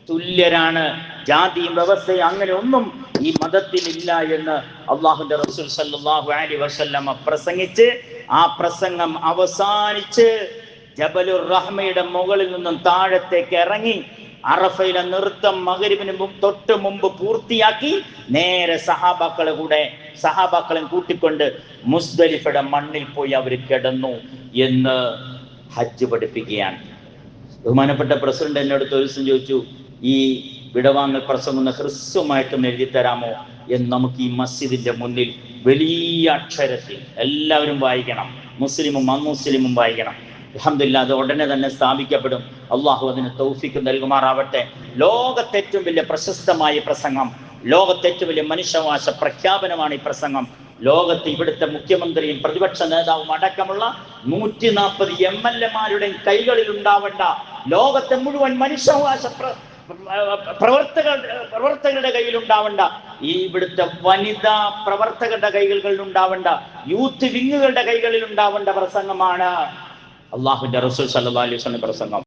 തുല്യരാണ്. ജാതിയും വ്യവസ്ഥയും അങ്ങനെ ഒന്നും ഈ മതത്തിലില്ല എന്ന് അള്ളാഹുവിന്റെ റസൂൽ സല്ലല്ലാഹു അലൈഹി വസല്ലം പ്രസംഗിച്ച്, ആ പ്രസംഗം അവസാനിച്ച് ജബലുർ റഹ്മയുടെ മുകളിൽ നിന്നും താഴത്തേക്ക് ഇറങ്ങി അറഫയിലെ നൃത്തം മഗ്‌രിബിന് തൊട്ട് മുമ്പ് പൂർത്തിയാക്കി നേരെ സഹാബാക്കളെ കൂട്ടിക്കൊണ്ട് മുസ്ദലിഫയുടെ മണ്ണിൽ പോയി അവർ കിടന്നു എന്ന് ഹജ്ജ് പഠിപ്പിക്കുകയാണ്. ബഹുമാനപ്പെട്ട പ്രസിഡന്റ് എന്നോട് ഒരു ദിവസം ചോദിച്ചു, ഈ വിടവാങ്ങൽ പ്രസംഗം ഹ്രസ്വമായിട്ടൊന്ന് എഴുതി തരാമോ എന്ന്. നമുക്ക് ഈ മസ്ജിദിന്റെ മുന്നിൽ വലിയ അക്ഷരത്തിൽ എല്ലാവരും വായിക്കണം, മുസ്ലിമും അമുസ്ലിമും വായിക്കണം. അൽഹംദുലില്ലാഹ്, അത് ഉടനെ തന്നെ സ്ഥാപിക്കപ്പെടും. അള്ളാഹു അതിന് തൗഫീഖ് നൽകുമാറാവട്ടെ. ലോകത്തെ ഏറ്റവും വലിയ പ്രശസ്തമായ പ്രസംഗം, ലോകത്തെ ഏറ്റവും വലിയ മനുഷ്യാവകാശ പ്രഖ്യാപനമാണ് ഈ പ്രസംഗം. ലോകത്ത് ഇവിടുത്തെ മുഖ്യമന്ത്രിയും പ്രതിപക്ഷ നേതാവും അടക്കമുള്ള 140 MLA-മാരുടെയും കൈകളിൽ ഉണ്ടാവേണ്ട, ലോകത്തെ മുഴുവൻ മനുഷ്യാവകാശ പ്രവർത്തകരുടെ കയ്യിൽ ഉണ്ടാവേണ്ട, ഈ ഇവിടുത്തെ വനിതാ പ്രവർത്തകരുടെ കൈകളിൽ ഉണ്ടാവേണ്ട, യൂത്ത് വിങ്ങുകളുടെ കൈകളിൽ ഉണ്ടാവേണ്ട പ്രസംഗമാണ് അള്ളാഹുവിന്റെ റസൂൽ സല്ലല്ലാഹു അലൈഹി വസല്ലം പ്രസംഗം.